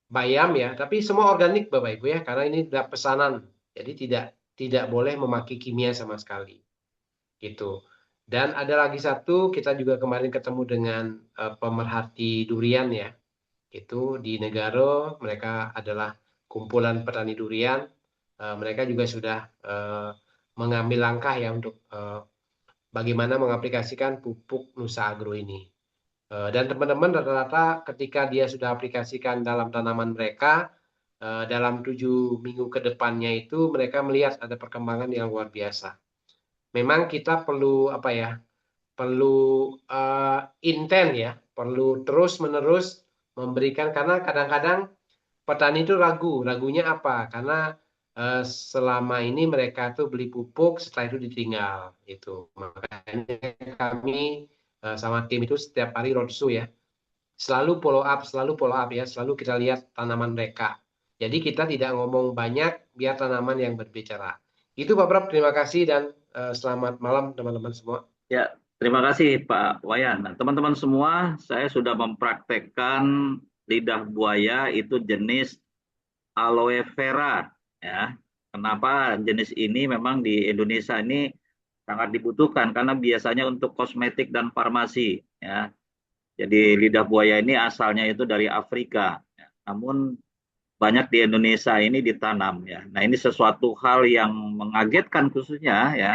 bayam ya, tapi semua organik Bapak Ibu ya, karena ini adalah pesanan, jadi tidak boleh memakai kimia sama sekali, gitu. Dan ada lagi satu, kita juga kemarin ketemu dengan pemerhati durian ya, itu di Negaro, mereka adalah kumpulan petani durian, mereka juga sudah mengambil langkah ya untuk bagaimana mengaplikasikan pupuk Nusa Agro ini. Dan teman-teman rata-rata ketika dia sudah aplikasikan dalam tanaman mereka, dalam 7 minggu ke depannya itu mereka melihat ada perkembangan yang luar biasa. Memang kita perlu perlu intent ya, perlu terus-menerus memberikan, karena kadang-kadang petani itu ragunya apa? Karena selama ini mereka tuh beli pupuk, setelah itu ditinggal itu. Makanya kami sama tim itu setiap hari roadshow ya, selalu follow up ya, selalu kita lihat tanaman mereka. Jadi kita tidak ngomong banyak, biar tanaman yang berbicara. Itu Pak Prof, terima kasih dan selamat malam teman-teman semua. Ya, terima kasih Pak Wayan. Nah, teman-teman semua, saya sudah mempraktekkan lidah buaya itu jenis aloe vera ya. Kenapa jenis ini memang di Indonesia ini sangat dibutuhkan karena biasanya untuk kosmetik dan farmasi ya. Jadi lidah buaya ini asalnya itu dari Afrika, ya. Namun banyak di Indonesia ini ditanam ya. Nah ini sesuatu hal yang mengagetkan khususnya ya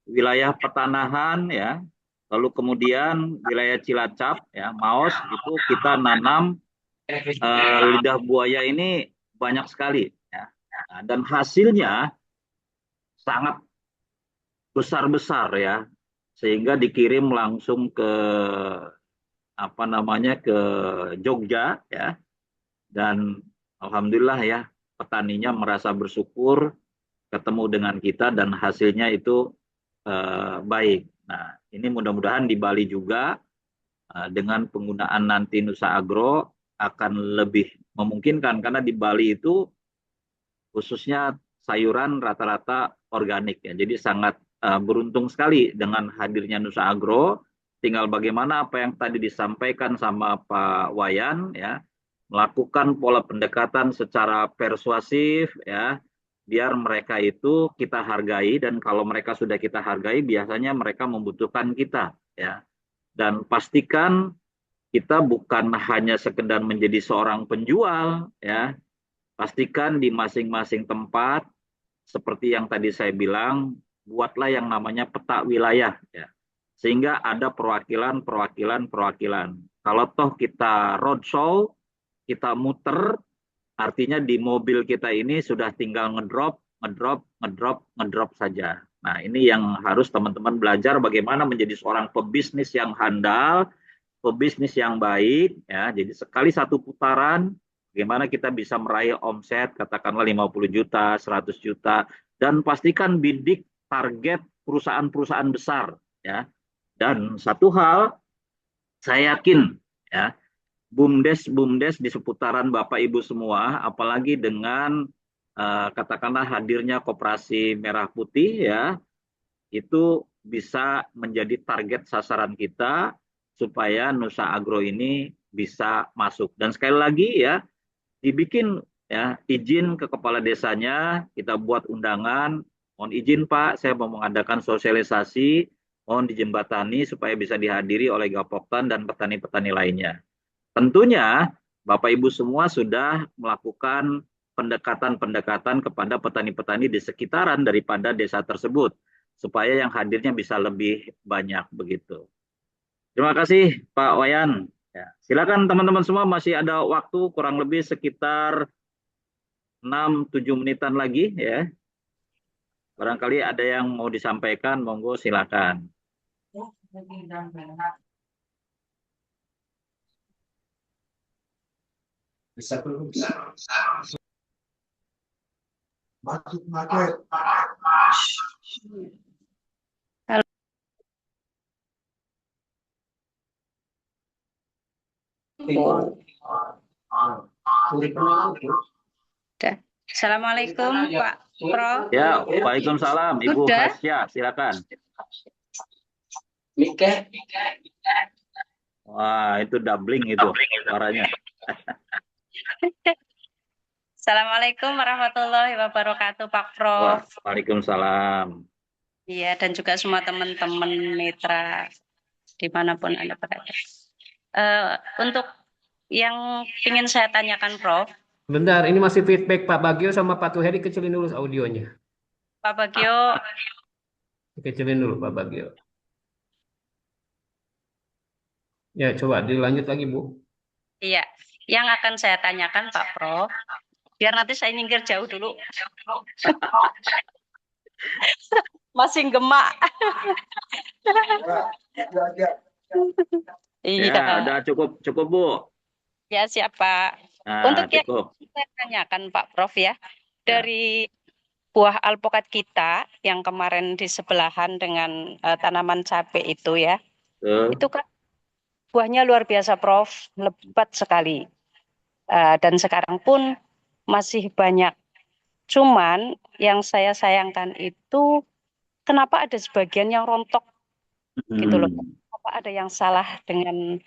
wilayah pertanahan ya. Lalu kemudian wilayah Cilacap ya Maos itu kita nanam lidah buaya ini banyak sekali ya. Nah, dan hasilnya sangat besar-besar ya sehingga dikirim langsung ke apa namanya ke Jogja ya dan alhamdulillah ya petaninya merasa bersyukur ketemu dengan kita dan hasilnya itu baik. Nah, ini mudah-mudahan di Bali juga dengan penggunaan nanti Nusa Agro akan lebih memungkinkan karena di Bali itu khususnya sayuran rata-rata organik ya. Jadi sangat beruntung sekali dengan hadirnya Nusa Agro. Tinggal bagaimana apa yang tadi disampaikan sama Pak Wayan ya, melakukan pola pendekatan secara persuasif ya, biar mereka itu kita hargai dan kalau mereka sudah kita hargai biasanya mereka membutuhkan kita ya. Dan pastikan kita bukan hanya sekedar menjadi seorang penjual ya, pastikan di masing-masing tempat seperti yang tadi saya bilang, buatlah yang namanya peta wilayah ya. Sehingga ada perwakilan. Kalau toh kita roadshow, kita muter, artinya di mobil kita ini sudah tinggal ngedrop saja. Nah, ini yang harus teman-teman belajar bagaimana menjadi seorang pebisnis yang handal, pebisnis yang baik ya. Jadi sekali satu putaran bagaimana kita bisa meraih omset katakanlah 50 juta, 100 juta dan pastikan bidik target perusahaan-perusahaan besar ya. Dan satu hal saya yakin ya BUMDes di seputaran Bapak Ibu semua apalagi dengan katakanlah hadirnya Koperasi Merah Putih ya itu bisa menjadi target sasaran kita supaya Nusa Agro ini bisa masuk. Dan sekali lagi ya, dibikin ya izin ke kepala desanya, kita buat undangan, mohon izin Pak, saya mau mengadakan sosialisasi, mohon dijembatani supaya bisa dihadiri oleh Gapoktan dan petani-petani lainnya. Tentunya Bapak Ibu semua sudah melakukan pendekatan-pendekatan kepada petani-petani di sekitaran daripada desa tersebut supaya yang hadirnya bisa lebih banyak begitu. Terima kasih Pak Wayan. Ya, silakan teman-teman semua masih ada waktu kurang lebih sekitar 6-7 menitan lagi ya. Barangkali ada yang mau disampaikan, monggo silakan. Assalamualaikum Pak Pro. Ya, Waalaikumsalam Ibu Hasya, silakan. Wah, itu doubling itu suaranya. Assalamualaikum warahmatullahi wabarakatuh Pak Pro. Waalaikumsalam. Iya, dan juga semua teman-teman mitra dimanapun Anda berada. Untuk yang ingin saya tanyakan Prof. Bentar, ini masih feedback Pak Bagio sama Pak Tuheri, kecilin dulu audionya. Pak Bagio. Kecilin dulu Pak Bagio. Ya, coba dilanjut lagi Bu. Iya, yang akan saya tanyakan Pak Prof. Biar nanti saya nyingkir jauh dulu. Masih gemak. Iya, udah cukup Bu. Ya, siapa? Nah, untuk cukup. Yang saya tanyakan Pak Prof ya, dari buah alpukat kita yang kemarin di sebelahan dengan tanaman cabai itu ya, itu kan buahnya luar biasa Prof, lebat sekali. Dan sekarang pun masih banyak. Cuman yang saya sayangkan itu kenapa ada sebagian yang rontok gitu loh. Apa ada yang salah dengan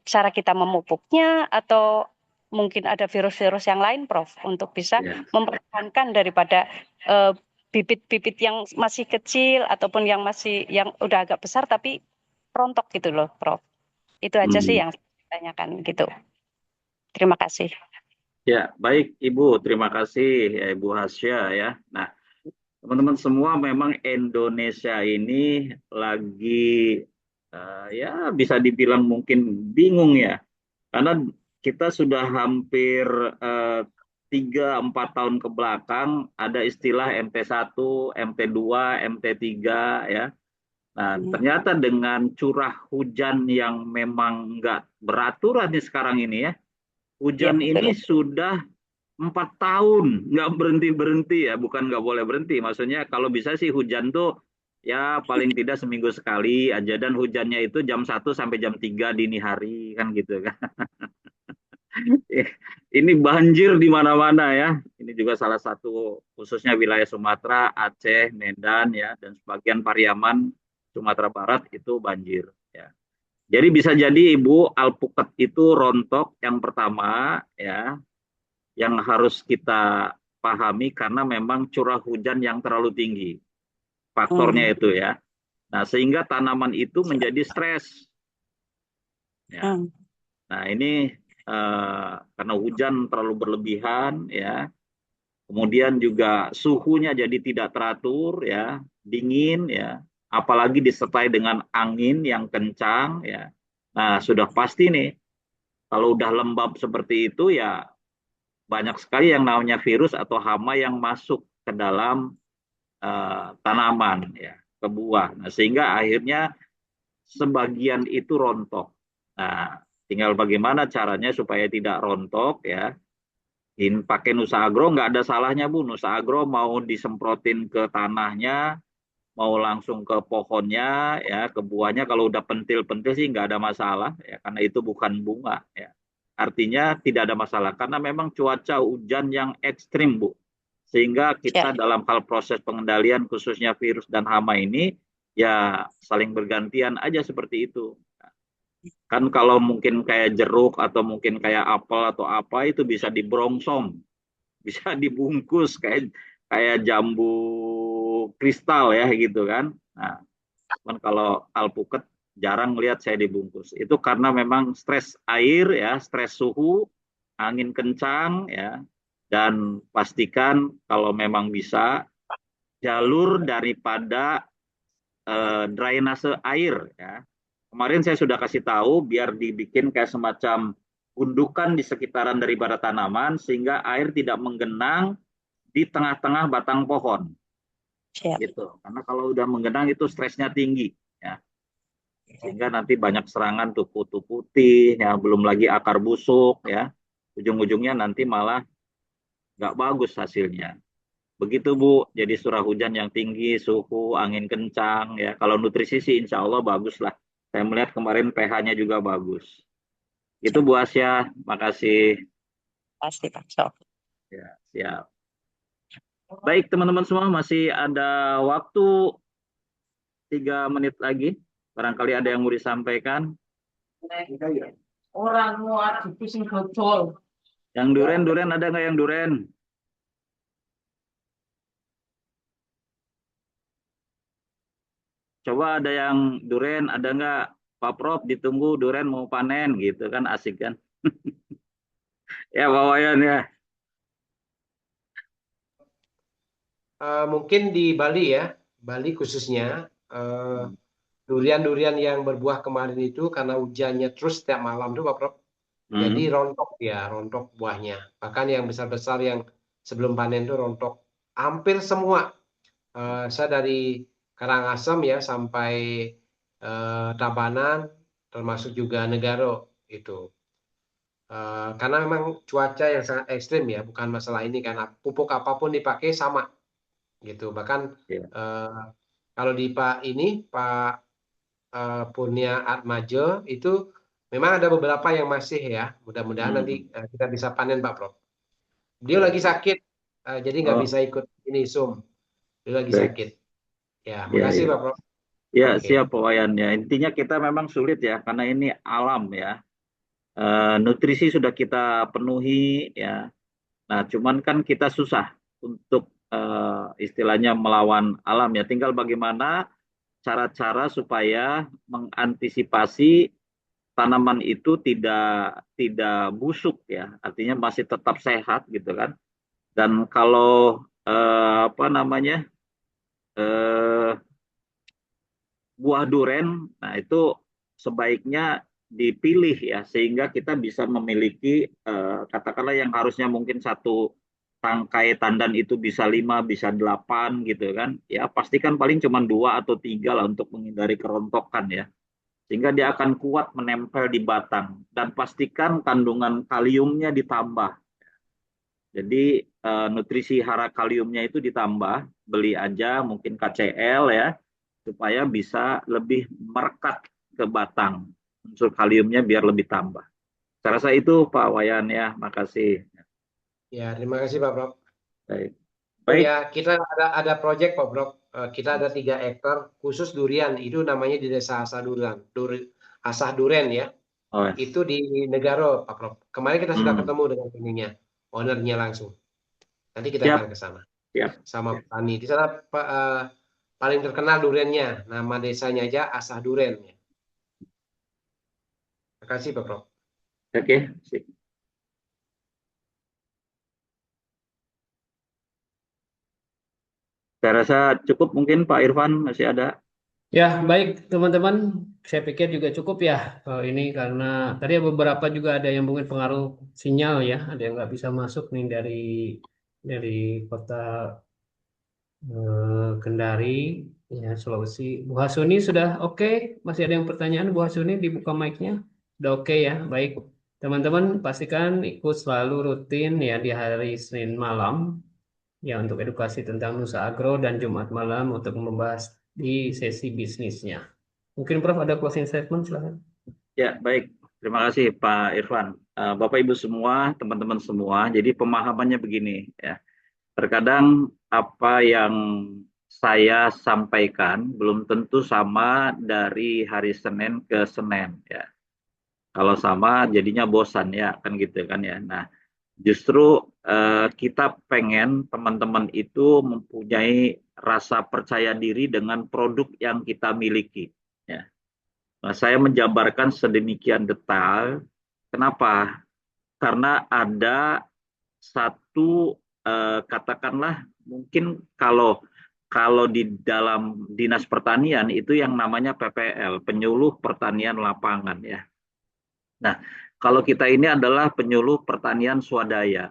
cara kita memupuknya atau mungkin ada virus-virus yang lain Prof untuk bisa mempertahankan daripada bibit-bibit yang masih kecil ataupun yang udah agak besar tapi rontok gitu loh, Prof. Itu aja sih yang saya tanyakan gitu. Terima kasih. Ya, baik Ibu, terima kasih ya, Ibu Hasya ya. Nah, teman-teman semua memang Indonesia ini lagi ya bisa dibilang mungkin bingung ya. Karena kita sudah hampir 3-4 tahun ke belakang ada istilah MT1, MT2, MT3 ya. Nah, ternyata dengan curah hujan yang memang nggak beraturan nih sekarang ini ya, hujan ini sudah 4 tahun nggak berhenti ya, bukan nggak boleh berhenti. Maksudnya kalau bisa sih hujan tuh ya paling tidak seminggu sekali aja, dan hujannya itu jam 1 sampai jam 3 dini hari kan gitu kan. Ini banjir di mana-mana ya. Ini juga salah satu khususnya wilayah Sumatera, Aceh, Medan ya, dan sebagian Pariaman Sumatera Barat itu banjir ya. Jadi bisa jadi Ibu, alpukat itu rontok yang pertama ya, yang harus kita pahami karena memang curah hujan yang terlalu tinggi. Faktornya itu ya. Nah, sehingga tanaman itu menjadi stres. Ya. Nah, ini karena hujan terlalu berlebihan ya. Kemudian juga suhunya jadi tidak teratur ya, dingin ya, apalagi disertai dengan angin yang kencang ya. Nah, sudah pasti nih kalau udah lembab seperti itu ya banyak sekali yang namanya virus atau hama yang masuk ke dalam tanaman ya, ke buah. Nah, sehingga akhirnya sebagian itu rontok. Nah, tinggal bagaimana caranya supaya tidak rontok ya. Pakai Nusa Agro nggak ada salahnya Bu. Nusa Agro mau disemprotin ke tanahnya, mau langsung ke pohonnya ya, ke buahnya, kalau udah pentil-pentil sih nggak ada masalah ya, karena itu bukan bunga ya. Artinya tidak ada masalah karena memang cuaca hujan yang ekstrim Bu. Sehingga kita dalam hal proses pengendalian khususnya virus dan hama ini ya saling bergantian aja seperti itu. Kan kalau mungkin kayak jeruk atau mungkin kayak apel atau apa itu bisa dibrongsong, bisa dibungkus kayak jambu kristal ya gitu kan. Nah, cuman kalau alpukat jarang lihat saya dibungkus. Itu karena memang stres air ya, stres suhu, angin kencang ya, dan pastikan kalau memang bisa jalur daripada drainase air ya. Kemarin saya sudah kasih tahu biar dibikin kayak semacam gundukan di sekitaran daripada tanaman sehingga air tidak menggenang di tengah-tengah batang pohon. Gitu. Karena kalau udah menggenang itu stresnya tinggi ya. Sehingga nanti banyak serangan tupu-tupu putih ya, belum lagi akar busuk ya. Ujung-ujungnya nanti malah nggak bagus hasilnya. Begitu Bu, jadi curah hujan yang tinggi, suhu, angin kencang ya. Kalau nutrisi sih insya Allah bagus lah. Saya melihat kemarin pH-nya juga bagus. Itu Bu Asya, makasih. Pasti Pak Sof. Ya, siap. Baik teman-teman semua, masih ada waktu 3 menit lagi. Barangkali ada yang mau disampaikan. Orang mau adu pusing gojol. Yang duren ada nggak yang duren? Coba ada yang duren, ada nggak? Pak Prof ditunggu duren mau panen gitu kan, asik kan? Ya Pak Wayan ya. Mungkin di Bali ya, Bali khususnya durian-durian yang berbuah kemarin itu karena hujannya terus setiap malam tuh Pak Prof. Jadi rontok ya, rontok buahnya. Bahkan yang besar-besar yang sebelum panen tuh rontok. Hampir semua. Saya dari Karangasem ya sampai Tabanan, termasuk juga Negaro itu. Karena memang cuaca yang sangat ekstrim ya, bukan masalah ini karena pupuk apapun dipakai sama gitu. Bahkan kalau di Pak Purnia Atmaja itu memang ada beberapa yang masih ya, mudah-mudahan nanti kita bisa panen Pak Prof. Dia lagi sakit, jadi nggak bisa ikut ini Zoom. Dia lagi sakit. Ya, makasih Pak Prof. Ya, siap Pak Wayan ya. Intinya kita memang sulit ya, karena ini alam ya. Nutrisi sudah kita penuhi ya. Nah, cuman kan kita susah untuk istilahnya melawan alam ya. Tinggal bagaimana cara-cara supaya mengantisipasi tanaman itu tidak busuk ya, artinya masih tetap sehat gitu kan. Dan kalau apa namanya buah duren, nah itu sebaiknya dipilih ya sehingga kita bisa memiliki katakanlah yang harusnya mungkin satu tangkai tandan itu bisa 5, bisa 8 gitu kan. Ya pastikan paling cuma 2 atau 3 lah untuk menghindari kerontokan ya. Sehingga dia akan kuat menempel di batang dan pastikan kandungan kaliumnya ditambah. Jadi nutrisi hara kaliumnya itu ditambah, beli aja mungkin KCL ya supaya bisa lebih merekat ke batang. Unsur kaliumnya biar lebih tambah. Saya rasa itu Pak Wayan ya, makasih. Ya, terima kasih Pak Prof. Baik. Baik. Ya, kita ada proyek Pak Prof. Kita ada 3 hektar khusus durian, itu namanya di Desa Asah Duren, Asah Duren ya. Oh, ya. Itu di Negaro Pak Prof. Kemarin kita sudah ketemu dengan ininya, ownernya langsung. Nanti kita akan ke sana. Sama petani. Di sana paling terkenal duriannya, nama desanya aja Asah Duren. Terima kasih Pak Prof. Oke, sip. Saya rasa cukup mungkin Pak Irfan masih ada. Ya, baik teman-teman. Saya pikir juga cukup ya ini karena tadi beberapa juga ada yang mungkin pengaruh sinyal ya, ada yang nggak bisa masuk nih dari kota Kendari, ya Sulawesi. Bu Hasuni sudah oke? Masih ada yang pertanyaan Bu Hasuni, dibuka mic-nya? Sudah oke ya, baik. Teman-teman pastikan ikut selalu rutin ya di hari Senin malam ya untuk edukasi tentang Nusa Agro dan Jumat malam untuk membahas di sesi bisnisnya. Mungkin Prof ada closing statement silakan. Ya, baik. Terima kasih Pak Irfan. Bapak Ibu semua, teman-teman semua. Jadi pemahamannya begini ya. Terkadang apa yang saya sampaikan belum tentu sama dari hari Senin ke Senin ya. Kalau sama jadinya bosan ya, kan gitu kan ya. Nah, justru kita pengen teman-teman itu mempunyai rasa percaya diri dengan produk yang kita miliki. Ya. Nah, saya menjabarkan sedemikian detail. Kenapa? Karena ada satu katakanlah mungkin kalau di dalam Dinas Pertanian itu yang namanya PPL, Penyuluh Pertanian Lapangan ya. Nah, kalau kita ini adalah penyuluh pertanian swadaya.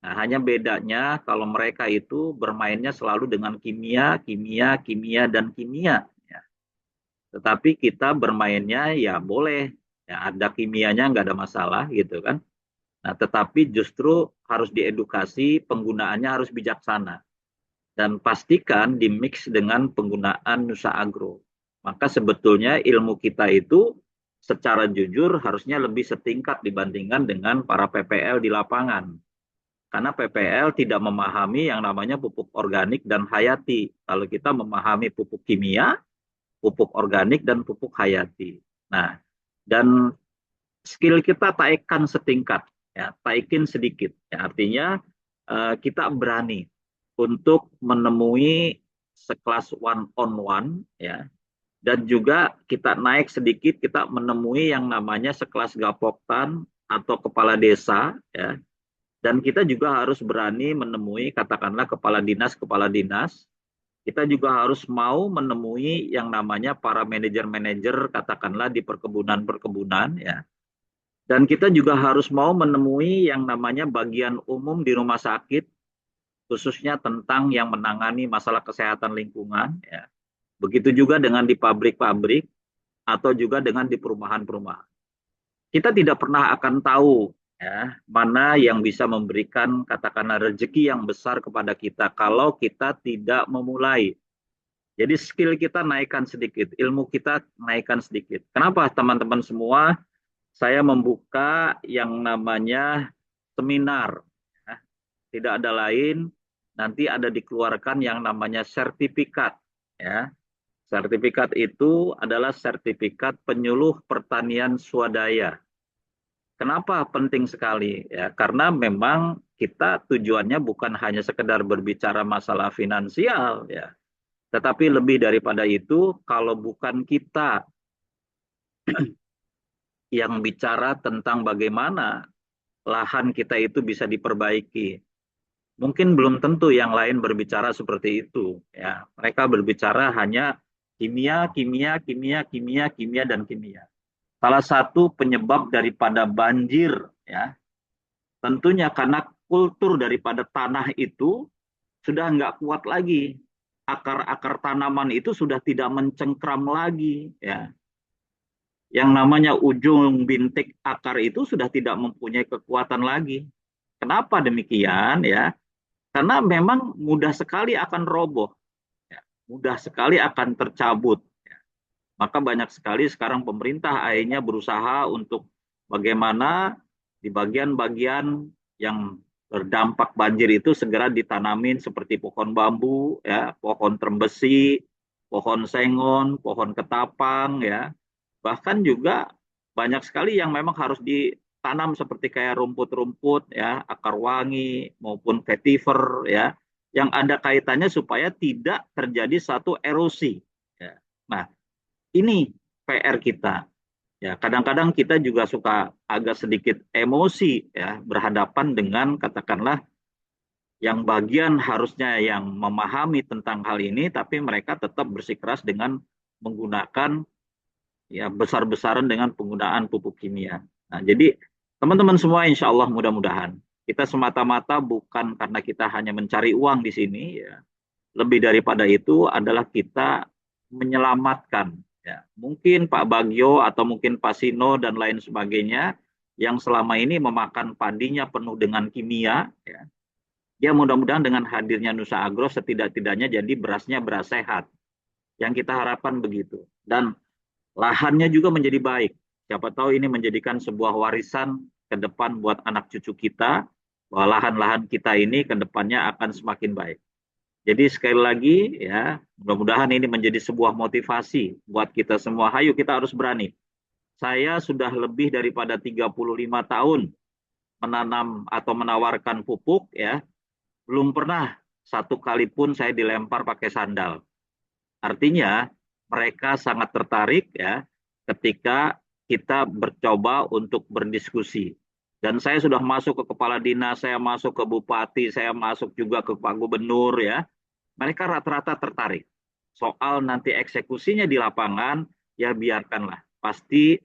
Nah, hanya bedanya kalau mereka itu bermainnya selalu dengan kimia, dan kimia. Ya. Tetapi kita bermainnya ya boleh, ya ada kimianya nggak ada masalah gitu kan. Nah, tetapi justru harus diedukasi, penggunaannya harus bijaksana. Dan pastikan dimix dengan penggunaan Nusa Agro. Maka sebetulnya ilmu kita itu secara jujur harusnya lebih setingkat dibandingkan dengan para PPL di lapangan. Karena PPL tidak memahami yang namanya pupuk organik dan hayati. Kalau kita memahami pupuk kimia, pupuk organik, dan pupuk hayati. Nah, dan skill kita taikkan setingkat. Ya, taikin sedikit. Ya, artinya kita berani untuk menemui sekelas one on one, ya, dan juga kita naik sedikit, kita menemui yang namanya sekelas gapoktan atau kepala desa, ya, dan kita juga harus berani menemui katakanlah kepala dinas. Kita juga harus mau menemui yang namanya para manajer-manajer katakanlah di perkebunan, ya. Dan kita juga harus mau menemui yang namanya bagian umum di rumah sakit, khususnya tentang yang menangani masalah kesehatan lingkungan. Ya. Begitu juga dengan di pabrik-pabrik, atau juga dengan di perumahan-perumahan. Kita tidak pernah akan tahu ya, mana yang bisa memberikan katakanlah rezeki yang besar kepada kita kalau kita tidak memulai. Jadi skill kita naikkan sedikit, ilmu kita naikkan sedikit. Kenapa teman-teman semua? Saya membuka yang namanya seminar. Ya. Tidak ada lain, nanti ada dikeluarkan yang namanya sertifikat. Ya. Sertifikat itu adalah sertifikat penyuluh pertanian swadaya. Kenapa Kenapa penting sekali? Ya, karena memang kita tujuannya bukan hanya sekedar berbicara masalah finansial, ya, tetapi lebih daripada itu, kalau bukan kita yang bicara tentang bagaimana lahan kita itu bisa diperbaiki, mungkin belum tentu yang lain berbicara seperti itu. Ya, mereka berbicara hanya kimia, kimia, kimia, kimia, kimia, dan kimia. Salah satu penyebab daripada banjir, ya, tentunya karena kultur daripada tanah itu sudah nggak kuat lagi. Akar-akar tanaman itu sudah tidak mencengkram lagi. Ya. Yang namanya ujung bintik akar itu sudah tidak mempunyai kekuatan lagi. Kenapa demikian? Ya, karena memang mudah sekali akan roboh. Ya. Mudah sekali akan tercabut. Ya. Maka banyak sekali sekarang pemerintah akhirnya berusaha untuk bagaimana di bagian-bagian yang berdampak banjir itu segera ditanamin seperti pohon bambu, ya, pohon trembesi, pohon sengon, pohon ketapang, ya. Bahkan juga banyak sekali yang memang harus ditanam seperti kayak rumput-rumput, ya, akar wangi maupun vetiver, ya, yang ada kaitannya supaya tidak terjadi satu erosi. Ya. Nah, ini PR kita. Ya, kadang-kadang kita juga suka agak sedikit emosi, ya, berhadapan dengan katakanlah yang bagian harusnya yang memahami tentang hal ini, tapi mereka tetap bersikeras dengan menggunakan, ya, besar-besaran dengan penggunaan pupuk kimia. Nah, jadi teman-teman semua, insya Allah mudah-mudahan kita semata-mata bukan karena kita hanya mencari uang di sini, ya. Lebih daripada itu adalah kita menyelamatkan. Ya, mungkin Pak Bagio atau mungkin Pak Sino dan lain sebagainya yang selama ini memakan padinya penuh dengan kimia, ya, ya mudah-mudahan dengan hadirnya Nusa Agro setidak-tidaknya jadi berasnya beras sehat. Yang kita harapkan begitu. Dan lahannya juga menjadi baik. Siapa tahu ini menjadikan sebuah warisan ke depan buat anak cucu kita, bahwa lahan-lahan kita ini ke depannya akan semakin baik. Jadi sekali lagi, ya, mudah-mudahan ini menjadi sebuah motivasi buat kita semua. Hayo kita harus berani. Saya sudah lebih daripada 35 tahun menanam atau menawarkan pupuk, ya. Belum pernah satu kali pun saya dilempar pakai sandal. Artinya mereka sangat tertarik, ya, ketika kita mencoba untuk berdiskusi. Dan saya sudah masuk ke kepala dinas, saya masuk ke bupati, saya masuk juga ke Pak Gubernur, ya. Mereka rata-rata tertarik. Soal nanti eksekusinya di lapangan, ya biarkanlah. Pasti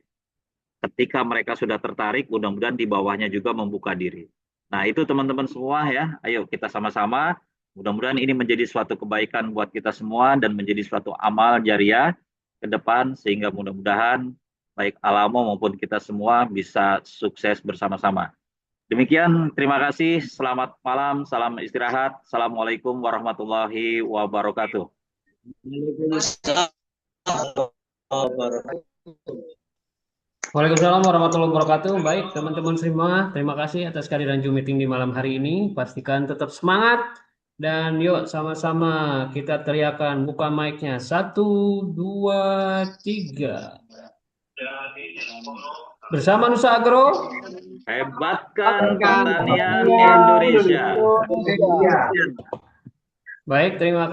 ketika mereka sudah tertarik, mudah-mudahan di bawahnya juga membuka diri. Nah, itu teman-teman semua, ya. Ayo kita sama-sama. Mudah-mudahan ini menjadi suatu kebaikan buat kita semua dan menjadi suatu amal jariah ke depan, sehingga mudah-mudahan baik Alamo maupun kita semua bisa sukses bersama-sama. Demikian, terima kasih. Selamat malam, salam istirahat. Assalamualaikum warahmatullahi wabarakatuh. Waalaikumsalam warahmatullahi wabarakatuh. Baik, teman-teman semua, terima kasih atas kehadiran Zoom meeting di malam hari ini. Pastikan tetap semangat dan yuk sama-sama kita teriakan, buka mic-nya. 1, 2, 3. Bersama Nusa Agro, hebatkan pertanian Indonesia. Baik, terima kasih.